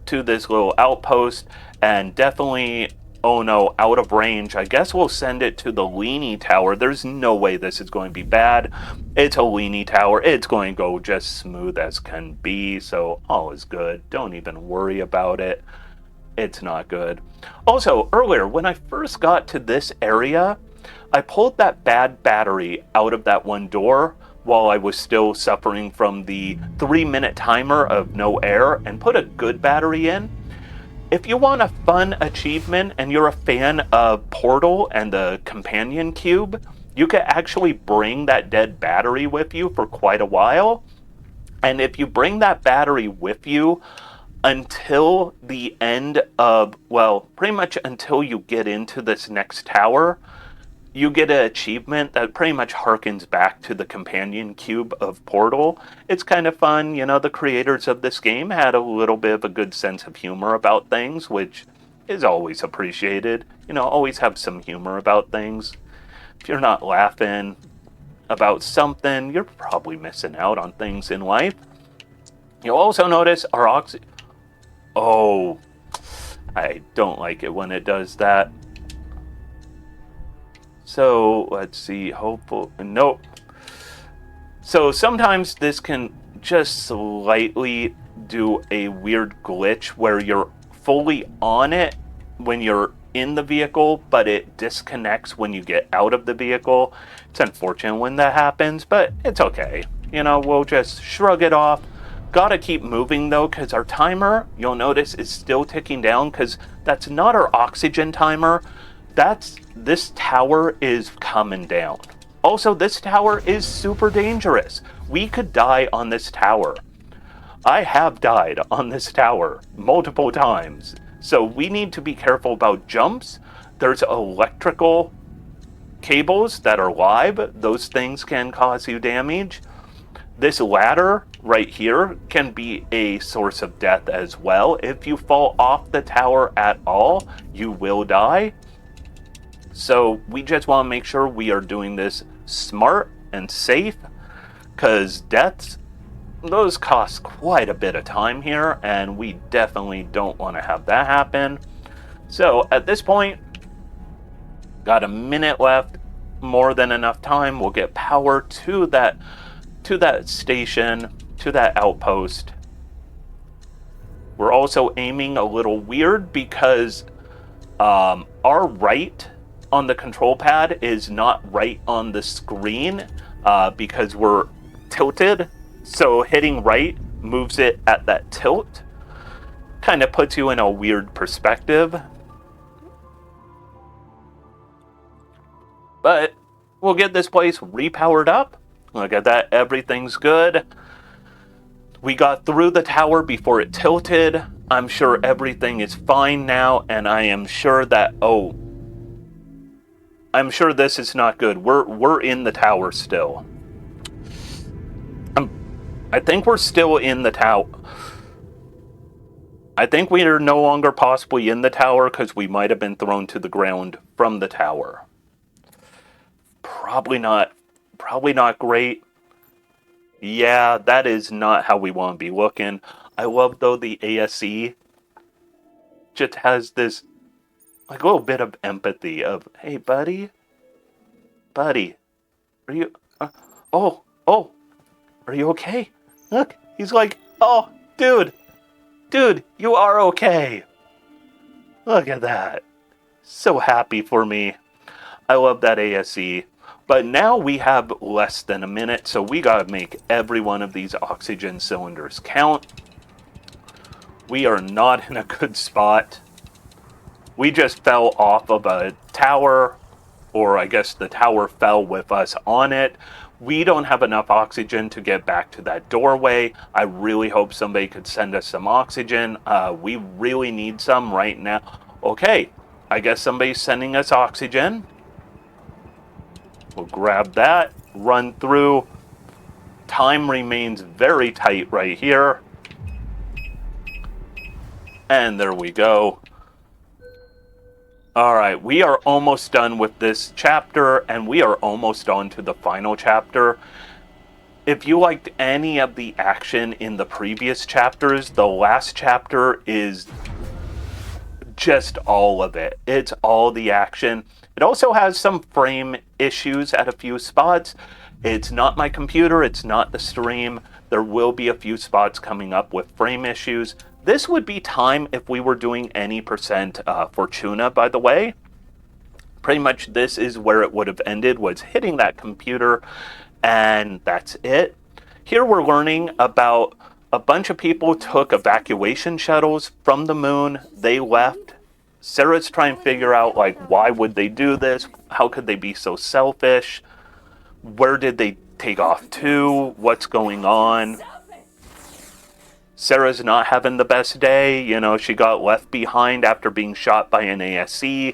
to this little outpost, and definitely, oh no, out of range. I guess we'll send it to the leany tower. There's no way this is going to be bad. It's a leany tower. It's going to go just smooth as can be, so all is good. Don't even worry about it. It's not good. Also, earlier, when I first got to this area, I pulled that bad battery out of that one door while I was still suffering from the 3-minute timer of no air and put a good battery in. If you want a fun achievement and you're a fan of Portal and the companion cube, you could actually bring that dead battery with you for quite a while. And if you bring that battery with you until the end of, well, pretty much until you get into this next tower, you get an achievement that pretty much harkens back to the companion cube of Portal. It's kind of fun. The creators of this game had a little bit of a good sense of humor about things, which is always appreciated. Always have some humor about things. If you're not laughing about something, you're probably missing out on things in life. You'll also notice our Oh, I don't like it when it does that. So, let's see, nope. So sometimes this can just slightly do a weird glitch where you're fully on it when you're in the vehicle, but it disconnects when you get out of the vehicle. It's unfortunate when that happens, but it's okay. We'll just shrug it off. Gotta keep moving though, because our timer, you'll notice, is still ticking down, because that's not our oxygen timer. This tower is coming down. Also, this tower is super dangerous. We could die on this tower. I have died on this tower multiple times. So we need to be careful about jumps. There's electrical cables that are live. Those things can cause you damage. This ladder right here can be a source of death as well. If you fall off the tower at all, you will die. So we just want to make sure we are doing this smart and safe, because deaths, those cost quite a bit of time here, and we definitely don't want to have that happen. So at this point, got a minute left, more than enough time. We'll get power to that station, to that outpost. We're also aiming a little weird because Our right on the control pad is not right on the screen because we're tilted. So hitting right moves it at that tilt. Kind of puts you in a weird perspective. But we'll get this place repowered up. Look at that, everything's good. We got through the tower before it tilted. I'm sure everything is fine now, and I am sure that, I'm sure this is not good. We're in the tower still. I think we're still in the tower. I think we are no longer possibly in the tower because we might have been thrown to the ground from the tower. Probably not great. Yeah, that is not how we want to be looking. I love, though, the ASE just has this, like, little bit of empathy of, hey, buddy, are you, are you okay? Look, he's like, oh, dude, you are okay. Look at that. So happy for me. I love that ASE. But now we have less than a minute, so we gotta make every one of these oxygen cylinders count. We are not in a good spot. We just fell off of a tower, or I guess the tower fell with us on it. We don't have enough oxygen to get back to that doorway. I really hope somebody could send us some oxygen. We really need some right now. Okay, I guess somebody's sending us oxygen. We'll grab that, run through. Time remains very tight right here. And there we go. Alright, we are almost done with this chapter, and we are almost on to the final chapter. If you liked any of the action in the previous chapters, the last chapter is just all of it. It's all the action. It also has some frame issues at a few spots. It's not my computer, it's not the stream. There will be a few spots coming up with frame issues. This would be time if we were doing any percent Fortuna, by the way. Pretty much this is where it would have ended, was hitting that computer, and that's it. Here we're learning about a bunch of people took evacuation shuttles from the moon. They left. Sarah's trying to figure out, like, why would they do this? How could they be so selfish? Where did they take off to? What's going on? Sarah's not having the best day. You know, she got left behind after being shot by an ASE.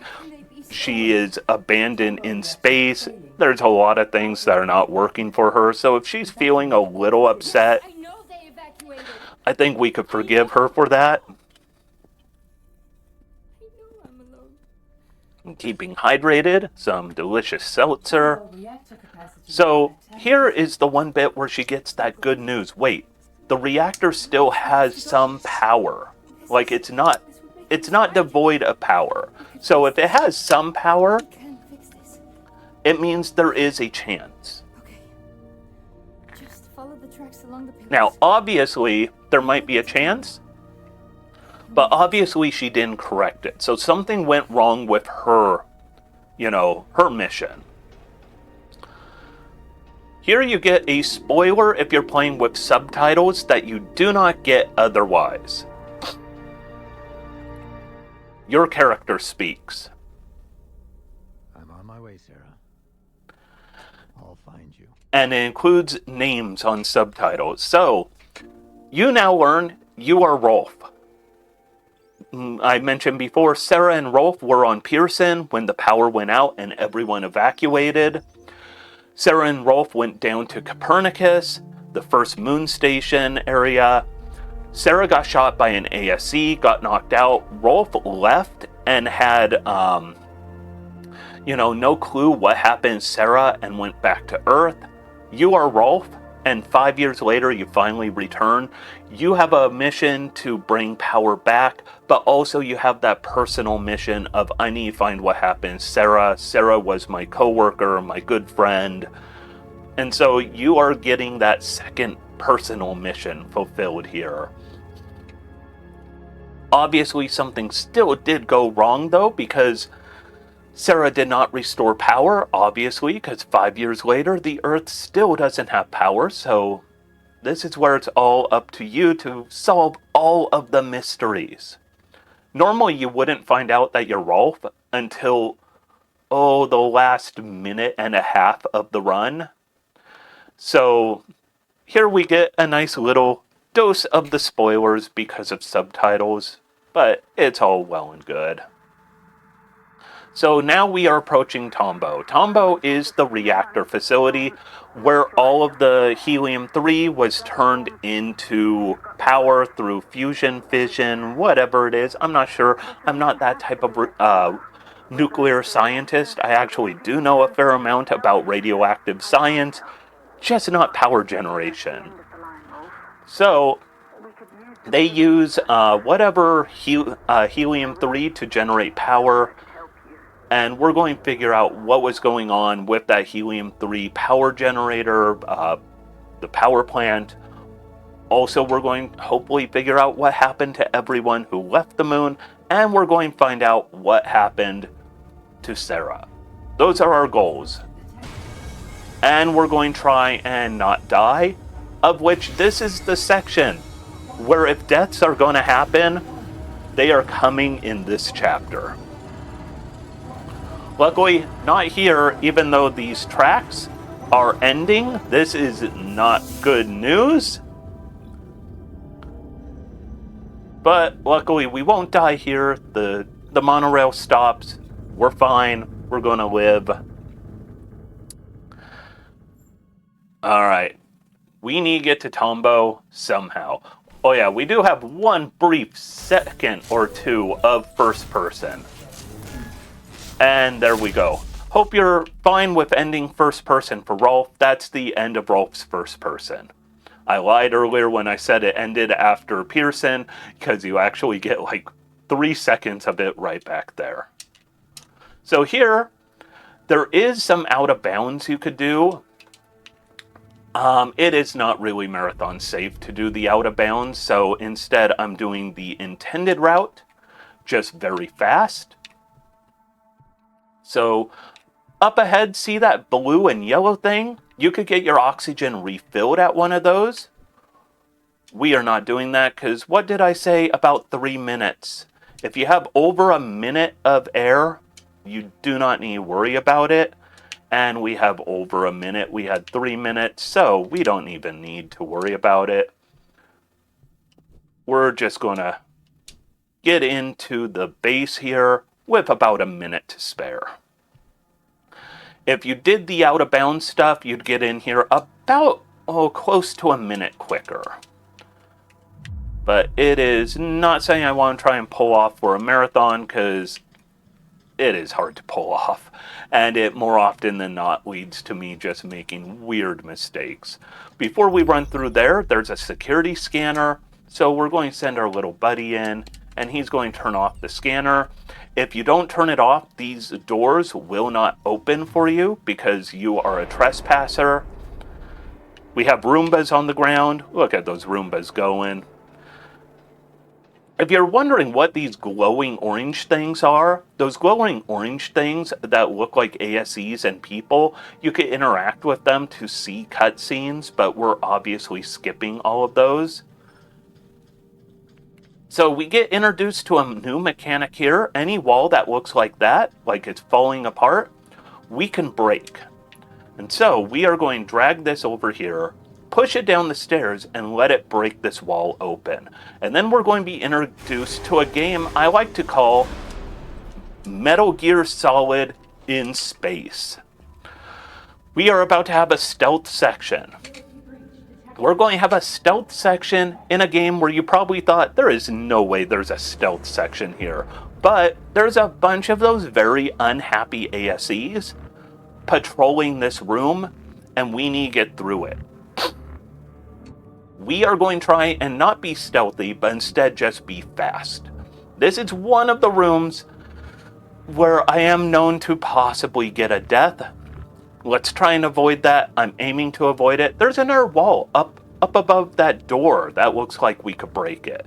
She is abandoned in space. There's a lot of things that are not working for her. So if she's feeling a little upset, I think we could forgive her for that. Keeping hydrated, some delicious seltzer. So here is the one bit where she gets that good news. Wait, the reactor still has some power. Like, it's not devoid of power. So if it has some power, it means there is a chance. Now, obviously, there might be a chance, but obviously she didn't correct it. So something went wrong with her, her mission. Here you get a spoiler if you're playing with subtitles that you do not get otherwise. Your character speaks. I'm on my way, Sarah. I'll find you. And it includes names on subtitles. So, you now learn you are Rolf. I mentioned before, Sarah and Rolf were on Pearson when the power went out and everyone evacuated. Sarah and Rolf went down to Copernicus, the first moon station area. Sarah got shot by an ASE, got knocked out. Rolf left and had, no clue what happened to Sarah and went back to Earth. You are Rolf, and 5 years later you finally return. You have a mission to bring power back, but also you have that personal mission of, I need to find what happened to Sarah. Sarah was my coworker, my good friend. And so you are getting that second personal mission fulfilled here. Obviously, something still did go wrong, though, because Sarah did not restore power, obviously, because 5 years later, the Earth still doesn't have power, so this is where it's all up to you to solve all of the mysteries. Normally, you wouldn't find out that you're Rolf until, the last minute and a half of the run. So, here we get a nice little dose of the spoilers because of subtitles, but it's all well and good. So now we are approaching Tombo. Tombo is the reactor facility where all of the helium-3 was turned into power through fusion, fission, whatever it is. I'm not sure. I'm not that type of nuclear scientist. I actually do know a fair amount about radioactive science, just not power generation. So they use whatever helium-3 to generate power, and we're going to figure out what was going on with that helium-3 power generator, the power plant. Also, we're going to hopefully figure out what happened to everyone who left the moon, and we're going to find out what happened to Sarah. Those are our goals. And we're going to try and not die, of which this is the section where if deaths are going to happen, they are coming in this chapter. Luckily, not here, even though these tracks are ending. This is not good news. But luckily, we won't die here. The monorail stops. We're fine. We're going to live. Alright. We need to get to Tombo somehow. Oh yeah, we do have one brief second or two of first person. And there we go. Hope you're fine with ending first person for Rolf. That's the end of Rolf's first person. I lied earlier when I said it ended after Pearson, because you actually get like 3 seconds of it right back there. So here, there is some out of bounds you could do. It is not really marathon safe to do the out of bounds, so instead I'm doing the intended route, just very fast. So, up ahead, see that blue and yellow thing? You could get your oxygen refilled at one of those. We are not doing that, because what did I say about 3 minutes? If you have over a minute of air, you do not need to worry about it. And we have over a minute. We had 3 minutes, so we don't even need to worry about it. We're just going to get into the base here with about a minute to spare. If you did the out of bounds stuff, you'd get in here about, close to a minute quicker. But it is not something I want to try and pull off for a marathon, because it is hard to pull off. And it more often than not leads to me just making weird mistakes. Before we run through there, there's a security scanner. So we're going to send our little buddy in, and he's going to turn off the scanner. If you don't turn it off, these doors will not open for you because you are a trespasser. We have Roombas on the ground. Look at those Roombas going. If you're wondering what these glowing orange things are, those glowing orange things that look like ASEs and people, you can interact with them to see cutscenes, but we're obviously skipping all of those. So we get introduced to a new mechanic here. Any wall that looks like that, like it's falling apart, we can break. And so we are going to drag this over here, push it down the stairs, and let it break this wall open. And then we're going to be introduced to a game I like to call Metal Gear Solid in Space. We are about to have a stealth section. We're going to have a stealth section in a game where you probably thought, there is no way there's a stealth section here. But there's a bunch of those very unhappy ASEs patrolling this room, and we need to get through it. We are going to try and not be stealthy, but instead just be fast. This is one of the rooms where I am known to possibly get a death. Let's try and avoid that. I'm aiming to avoid it. There's another wall up above that door. That looks like we could break it.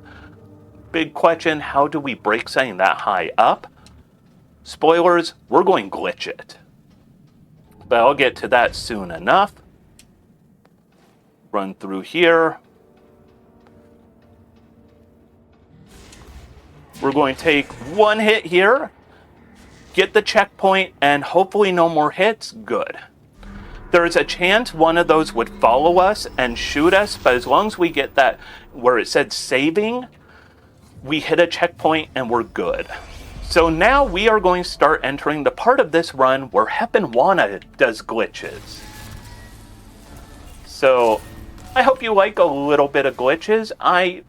big question, how do we break something that high up? Spoilers, we're going to glitch it. But I'll get to that soon enough. Run through here. We're going to take one hit here, get the checkpoint, and hopefully no more hits. Good. There is a chance one of those would follow us and shoot us, but as long as we get that where it said saving, we hit a checkpoint and we're good. So now we are going to start entering the part of this run where heponwana does glitches. So I hope you like a little bit of glitches. I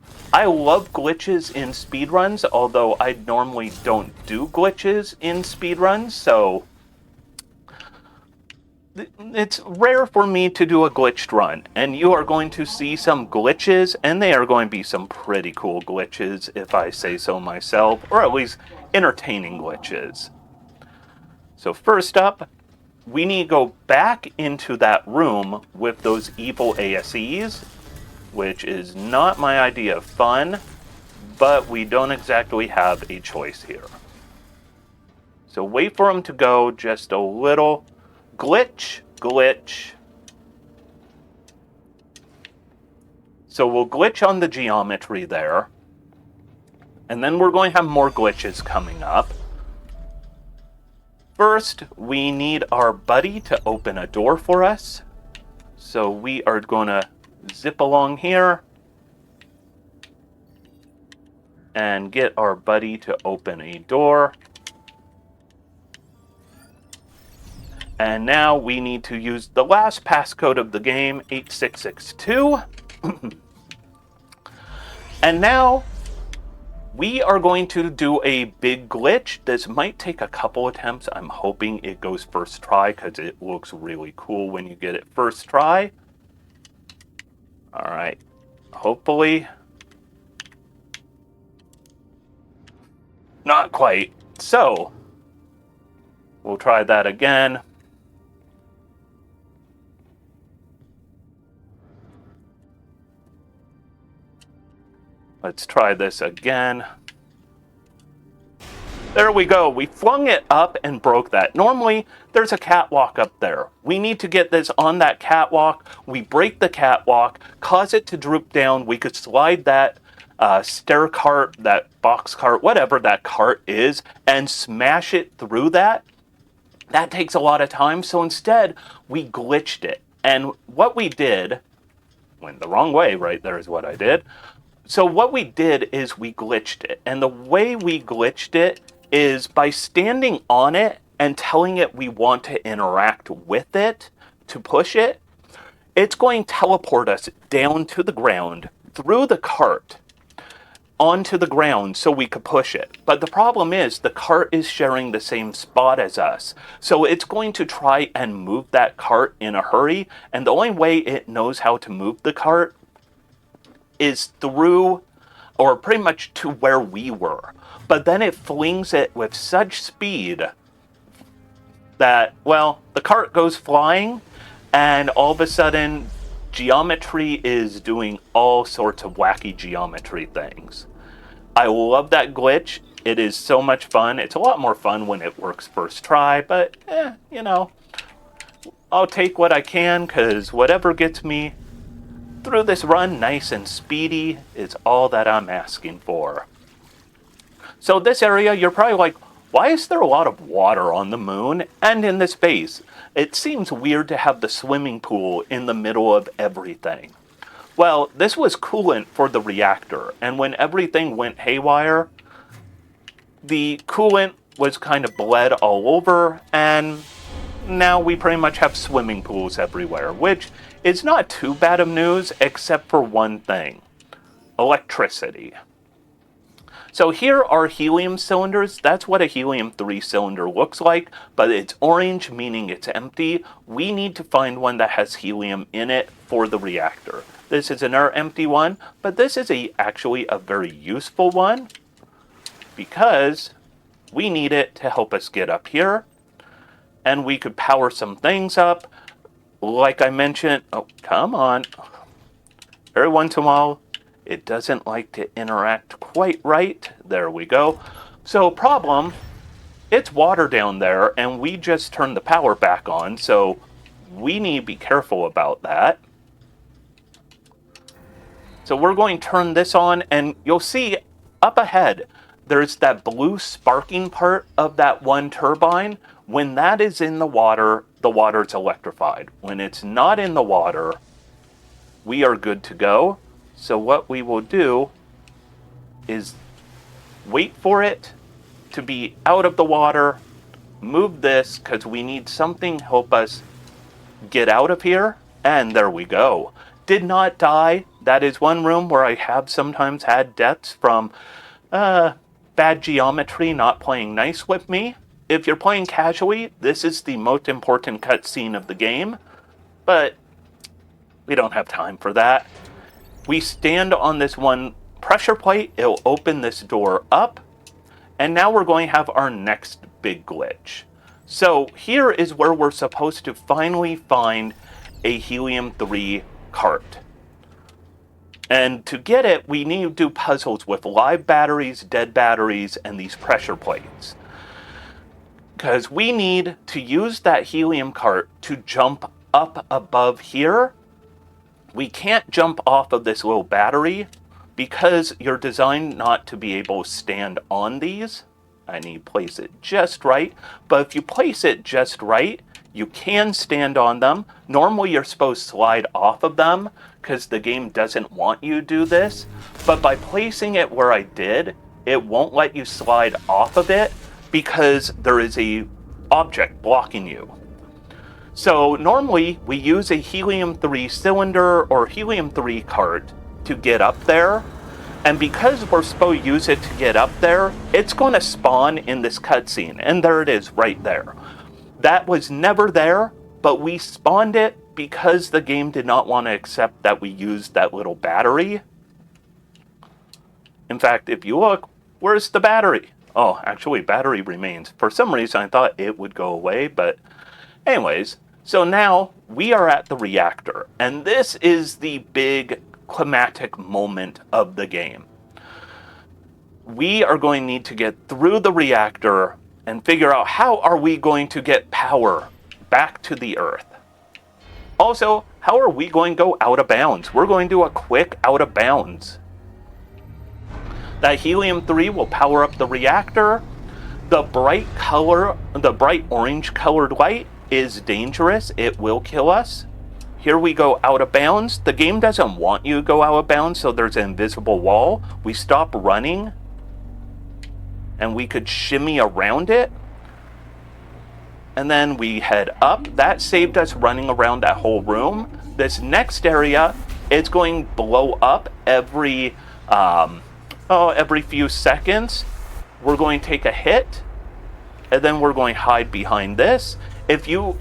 love glitches in speedruns, although I normally don't do glitches in speedruns, so it's rare for me to do a glitched run, and you are going to see some glitches, and they are going to be some pretty cool glitches, if I say so myself, or at least entertaining glitches. So first up, we need to go back into that room with those evil ASEs, which is not my idea of fun, but we don't exactly have a choice here. So wait for them to go just a little. Glitch, glitch. So we'll glitch on the geometry there. And then we're going to have more glitches coming up. First, we need our buddy to open a door for us. So we are going to zip along here and get our buddy to open a door. And now we need to use the last passcode of the game, 8662. And now we are going to do a big glitch. This might take a couple attempts. I'm hoping it goes first try because it looks really cool when you get it first try. All right, hopefully. Not quite. So we'll try that again. Let's try this again. There we go. We flung it up and broke that. Normally, there's a catwalk up there. We need to get this on that catwalk. We break the catwalk, cause it to droop down. We could slide that stair cart, that box cart, whatever that cart is, and smash it through that. That takes a lot of time. So instead, we glitched it. And what we did, went the wrong way, right there is what I did. So what we did is we glitched it. And the way we glitched it is by standing on it and telling it we want to interact with it to push it. It's going to teleport us down to the ground, through the cart, onto the ground so we could push it. But the problem is the cart is sharing the same spot as us. So it's going to try and move that cart in a hurry. And the only way it knows how to move the cart is through, or pretty much to where we were. But then it flings it with such speed that, well, the cart goes flying, and all of a sudden, geometry is doing all sorts of wacky geometry things. I love that glitch. It is so much fun. It's a lot more fun when it works first try, but, you know, I'll take what I can, because whatever gets me through this run nice and speedy is all that I'm asking for. So this area, you're probably like, why is there a lot of water on the moon and in this base? It seems weird to have the swimming pool in the middle of everything. Well, this was coolant for the reactor, and when everything went haywire, the coolant was kind of bled all over, and now we pretty much have swimming pools everywhere, which is not too bad of news, except for one thing: electricity. So here are helium cylinders. That's what a helium-3 cylinder looks like, but it's orange, meaning it's empty. We need to find one that has helium in it for the reactor. This is another empty one, but this is actually a very useful one because we need it to help us get up here, and we could power some things up. Like I mentioned, oh, come on. Every once in a while, It doesn't like to interact quite right. There we go. So problem, it's water down there, and we just turned the power back on, so we need to be careful about that. So we're going to turn this on, and you'll see up ahead, there's that blue sparking part of that one turbine. When that is in the water's electrified. When it's not in the water, we are good to go. So what we will do is wait for it to be out of the water, move this, because we need something to help us get out of here, and there we go. Did not die. That is one room where I have sometimes had deaths from bad geometry not playing nice with me. If you're playing casually, this is the most important cutscene of the game, but we don't have time for that. We stand on this one pressure plate, it'll open this door up, and now we're going to have our next big glitch. So here is where we're supposed to finally find a helium-3 cart. And to get it, we need to do puzzles with live batteries, dead batteries, and these pressure plates. Because we need to use that helium cart to jump up above here. We can't jump off of this little battery because you're designed not to be able to stand on these. I need to place it just right. But if you place it just right, you can stand on them. Normally you're supposed to slide off of them because the game doesn't want you to do this. But by placing it where I did, it won't let you slide off of it because there is a object blocking you. So normally we use a helium-3 cylinder or helium-3 cart to get up there. And because we're supposed to use it to get up there, it's going to spawn in this cutscene. And there it is right there. That was never there, but we spawned it because the game did not want to accept that we used that little battery. In fact, if you look, where's the battery? Oh, actually, battery remains. For some reason, I thought it would go away, but anyways. So now we are at the reactor, and this is the big climactic moment of the game. We are going to need to get through the reactor and figure out how are we going to get power back to the Earth. Also, how are we going to go out of bounds? We're going to do a quick out of bounds. That helium-3 will power up the reactor. The bright orange colored light is dangerous. It will kill us. Here we go out of bounds. The game doesn't want you to go out of bounds, so there's an invisible wall. We stop running, and we could shimmy around it. And then we head up. That saved us running around that whole room. This next area, it's going to blow up every few seconds. We're going to take a hit, and then we're going to hide behind this. If you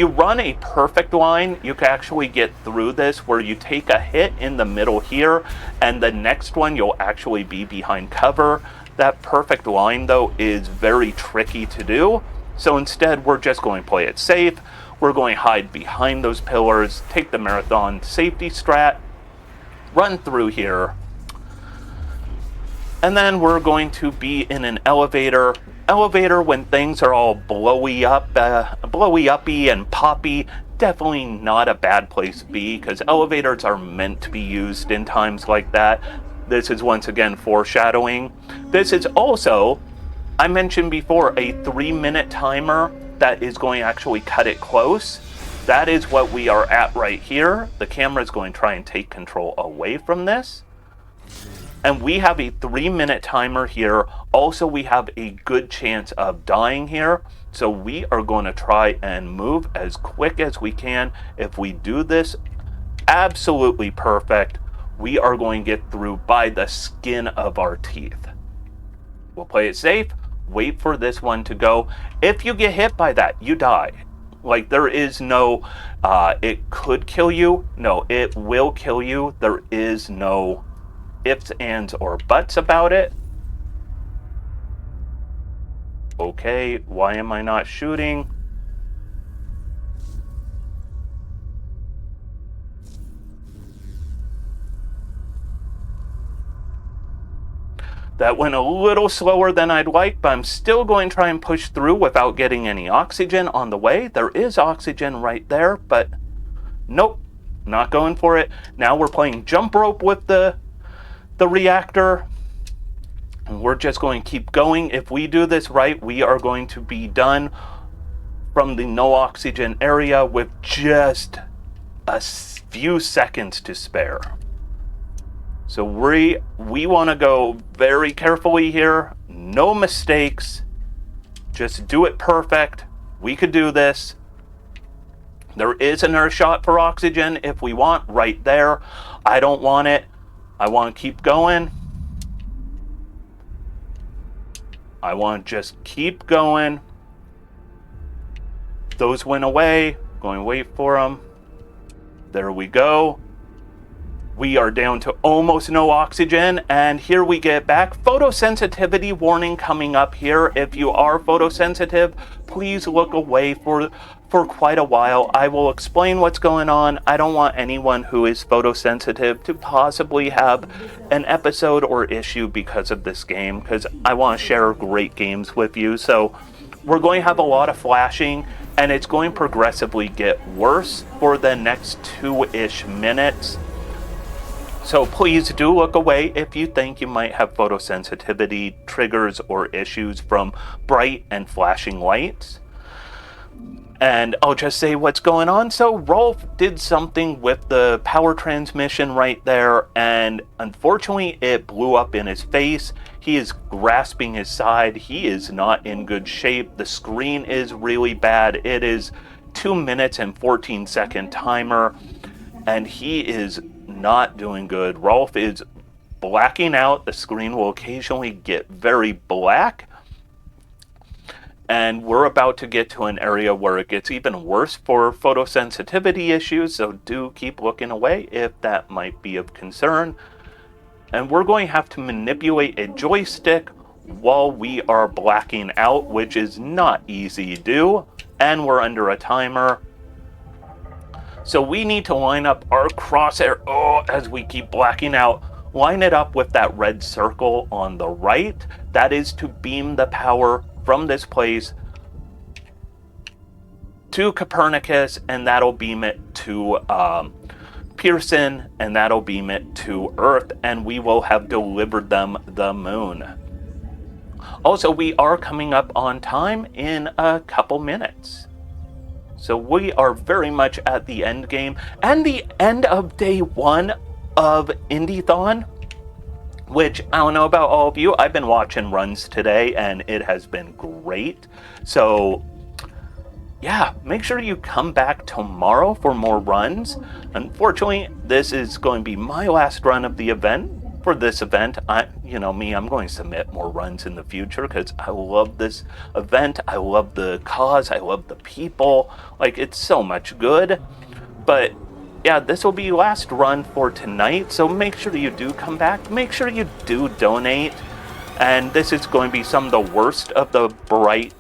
run a perfect line, you can actually get through this where you take a hit in the middle here, and the next one you'll actually be behind cover. That perfect line, though, is very tricky to do. So instead, we're just going to play it safe. We're going to hide behind those pillars, take the marathon safety strat, run through here, and then we're going to be in an elevator. Elevator, when things are all blowy uppy and poppy, definitely not a bad place to be, because elevators are meant to be used in times like that. This is once again foreshadowing. This is also, I mentioned before, a 3-minute timer that is going to actually cut it close. That is what we are at right here. The camera is going to try and take control away from this. And we have a 3-minute timer here. Also, we have a good chance of dying here. So we are going to try and move as quick as we can. If we do this absolutely perfect, we are going to get through by the skin of our teeth. We'll play it safe, wait for this one to go. If you get hit by that, you die. Like, there is no, it could kill you. No, it will kill you. There is no ifs, ands, or buts about it. Okay, why am I not shooting? That went a little slower than I'd like, but I'm still going to try and push through without getting any oxygen on the way. There is oxygen right there, but nope, not going for it. Now we're playing jump rope with the reactor. And we're just going to keep going. If we do this right, we are going to be done from the no oxygen area with just a few seconds to spare. So we want to go very carefully here. No mistakes. Just do it perfect. We could do this. There is another shot for oxygen if we want, right there. I don't want it. I want to keep going. I want to just keep going. Those went away. Going to wait for them. There we go. We are down to almost no oxygen, and here we get back. Photosensitivity warning coming up here. If you are photosensitive, please look away for quite a while. I will explain what's going on. I don't want anyone who is photosensitive to possibly have an episode or issue because of this game, because I want to share great games with you. So we're going to have a lot of flashing, and it's going to progressively get worse for the next 2-ish minutes. So please do look away if you think you might have photosensitivity triggers or issues from bright and flashing lights. And I'll just say what's going on. So Rolf did something with the power transmission right there, and unfortunately it blew up in his face. He is grasping his side. He is not in good shape. The screen is really bad. It is 2 minutes and 14-second timer, and he is not doing good. Rolf is blacking out. The screen will occasionally get very black. And we're about to get to an area where it gets even worse for photosensitivity issues, so do keep looking away if that might be of concern. And we're going to have to manipulate a joystick while we are blacking out, which is not easy to do. And we're under a timer. So we need to line up our crosshair, as we keep blacking out, line it up with that red circle on the right. That is to beam the power from this place to Copernicus, and that'll beam it to Pearson, and that'll beam it to Earth, and we will have delivered them the moon. Also, we are coming up on time in a couple minutes. So we are very much at the end game and the end of day 1 of Indiethon, which I don't know about all of you. I've been watching runs today and it has been great. So yeah, make sure you come back tomorrow for more runs. Unfortunately, this is going to be my last run of the event. For this event, I'm going to submit more runs in the future because I love this event. I love the cause. I love the people. Like, it's so much good. But yeah, this will be last run for tonight. So make sure you do come back. Make sure you do donate. And this is going to be some of the worst of the bright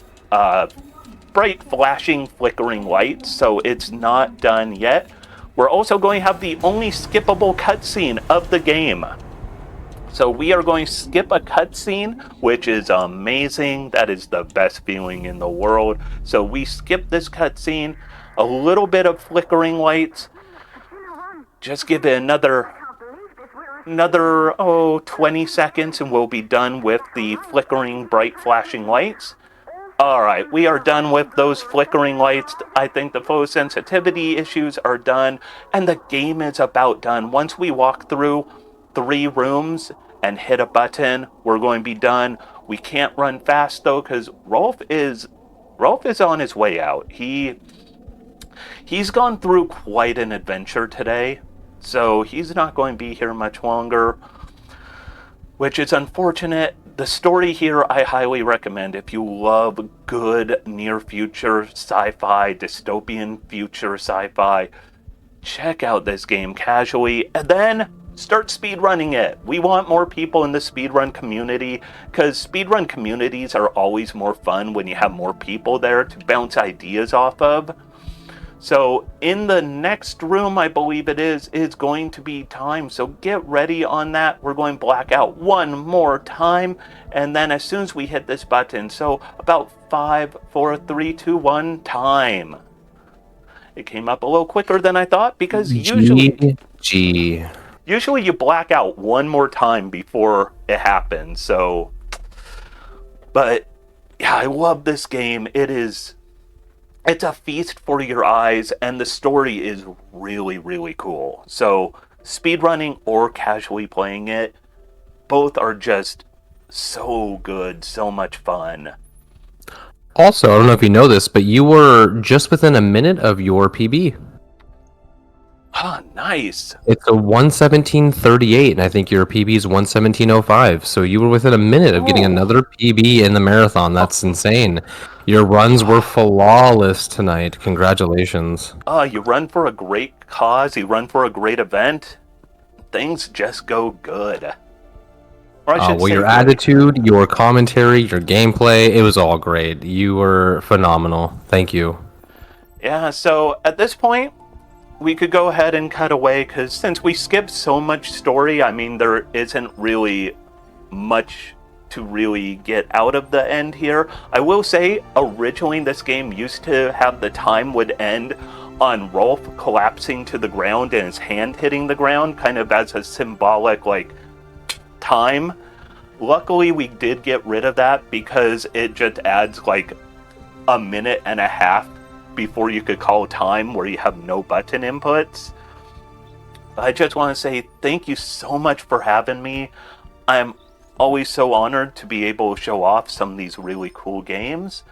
flashing, flickering lights. So it's not done yet. We're also going to have the only skippable cutscene of the game. So we are going to skip a cutscene, which is amazing. That is the best feeling in the world. So we skip this cutscene, a little bit of flickering lights. Just give it another 20 seconds and we'll be done with the flickering, bright, flashing lights. Alright, we are done with those flickering lights. I think the photosensitivity issues are done, and the game is about done. Once we walk through 3 rooms and hit a button, we're going to be done. We can't run fast though, because Rolf is on his way out. He's gone through quite an adventure today, so he's not going to be here much longer, which is unfortunate. The story here I highly recommend if you love good near-future sci-fi, dystopian future sci-fi. Check out this game casually, and then start speedrunning it. We want more people in the speedrun community, because speedrun communities are always more fun when you have more people there to bounce ideas off of. So in the next room, I believe it is going to be time. So get ready on that. We're going black out one more time. And then as soon as we hit this button, so about 5, 4, 3, 2, 1, time. It came up a little quicker than I thought because usually you black out one more time before it happens. So, but yeah, I love this game. It's a feast for your eyes, and the story is really, really cool. So speedrunning or casually playing it, both are just so good, so much fun. Also, I don't know if you know this, but you were just within a minute of your PB. Ah, nice. It's a 1:17:38, and I think your PB is 1:17:05. So you were within a minute of getting another PB in the marathon. That's insane. Your runs were flawless tonight. Congratulations. You run for a great cause, you run for a great event, things just go good. Or I should say your good. attitude, your commentary, your gameplay, it was all great. You were phenomenal. Thank you. Yeah, so at this point, we could go ahead and cut away, because since we skipped so much story, I mean, there isn't really much to really get out of the end here. I will say, originally this game used to have the time would end on Rolf collapsing to the ground and his hand hitting the ground, kind of as a symbolic, like, time. Luckily, we did get rid of that because it just adds, like, a minute and a half before you could call time where you have no button inputs. I just want to say thank you so much for having me. I'm always so honored to be able to show off some of these really cool games.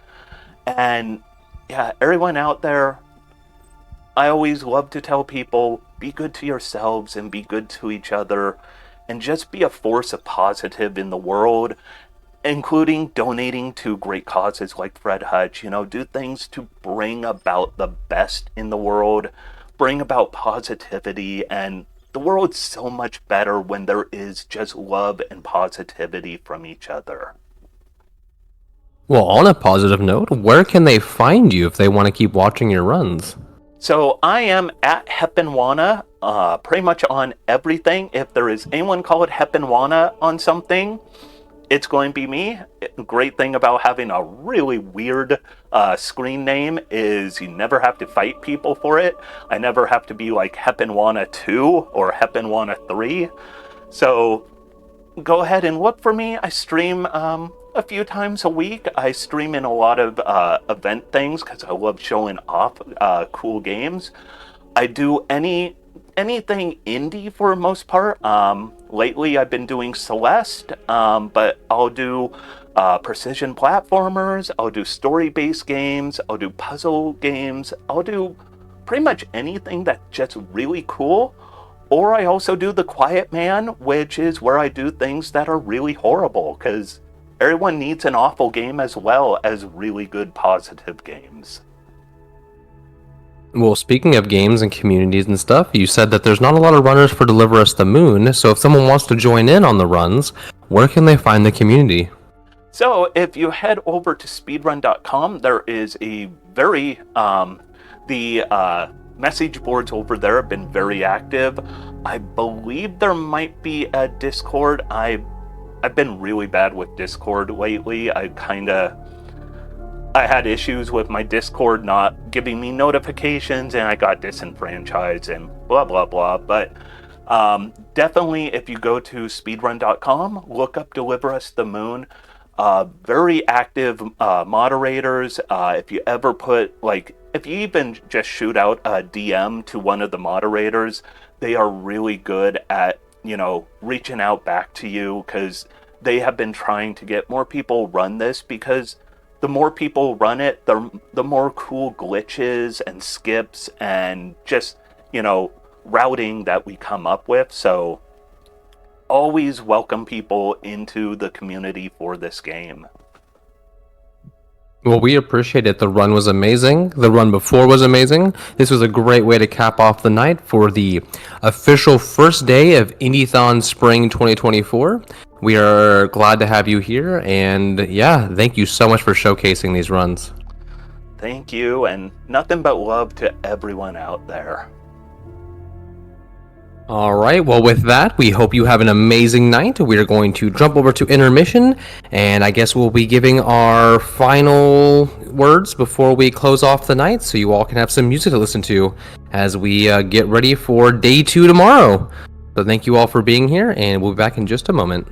And yeah, everyone out there, I always love to tell people, be good to yourselves and be good to each other, and just be a force of positive in the world, including donating to great causes like Fred Hutch. You know, do things to bring about the best in the world, bring about positivity, and the world's so much better when there is just love and positivity from each other. Well, on a positive note, where can they find you if they want to keep watching your runs? So I am at heponwana, pretty much on everything. If there is anyone call it heponwana on something, it's going to be me. Great thing about having a really weird screen name is you never have to fight people for it. I never have to be like heponwana 2 or heponwana 3. So go ahead and look for me. I stream a few times a week. I stream in a lot of event things because I love showing off cool games. I do anything indie for the most part. Lately I've been doing Celeste, but I'll do precision platformers, I'll do story-based games, I'll do puzzle games, I'll do pretty much anything that's just really cool. Or I also do The Quiet Man, which is where I do things that are really horrible, because everyone needs an awful game as well as really good positive games. Well, speaking of games and communities and stuff, you said that there's not a lot of runners for Deliver Us the Moon, so if someone wants to join in on the runs, where can they find the community? So if you head over to speedrun.com, there is a very, the message boards over there have been very active. I believe there might be a Discord. I've been really bad with Discord lately. I had issues with my Discord not giving me notifications, and I got disenfranchised and blah, blah, blah. But definitely, if you go to speedrun.com, look up Deliver Us the Moon. Very active moderators. If you ever if you even just shoot out a DM to one of the moderators, they are really good at, reaching out back to you, because they have been trying to get more people run this, because the more people run it, the more cool glitches and skips and just, routing that we come up with. So always welcome people into the community for this game. Well, we appreciate it. The run was amazing. The run before was amazing. This was a great way to cap off the night for the official first day of Indiethon Spring 2024. We are glad to have you here, and yeah, thank you so much for showcasing these runs. Thank you, and nothing but love to everyone out there. All right, well, with that, we hope you have an amazing night. We're going to jump over to intermission, and I guess we'll be giving our final words before we close off the night, so you all can have some music to listen to as we get ready for day 2 tomorrow. So thank you all for being here, and we'll be back in just a moment.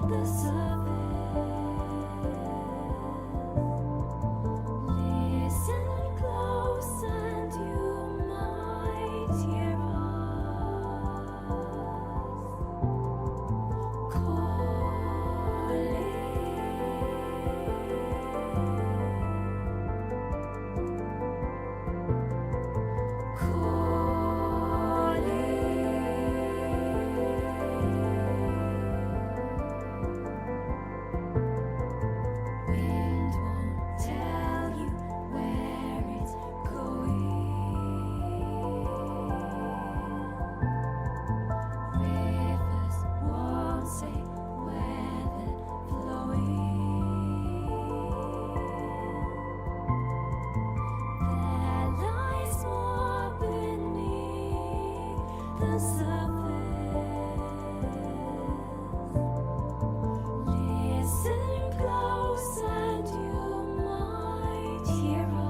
the surface. Listen close and you might hear us Wind won't tell you where it's going. Rivers won't say where they're flowing. There lies more beneath the surface. Listen close and you might hear us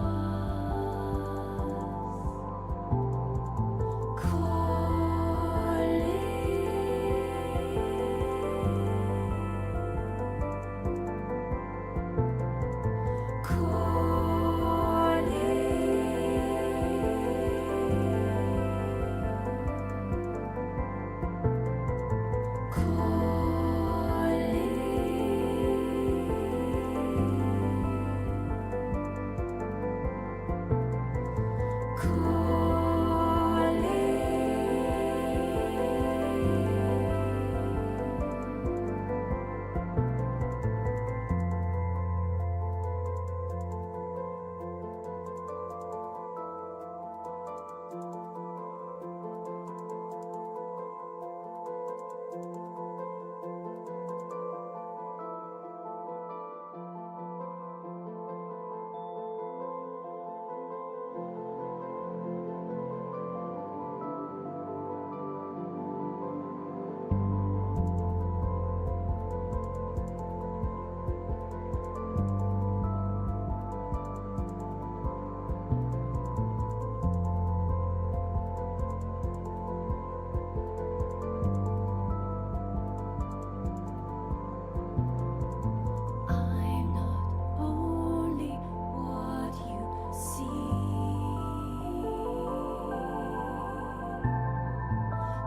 I'm not only what you see.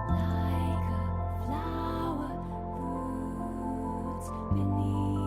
Like a flower, roots beneath.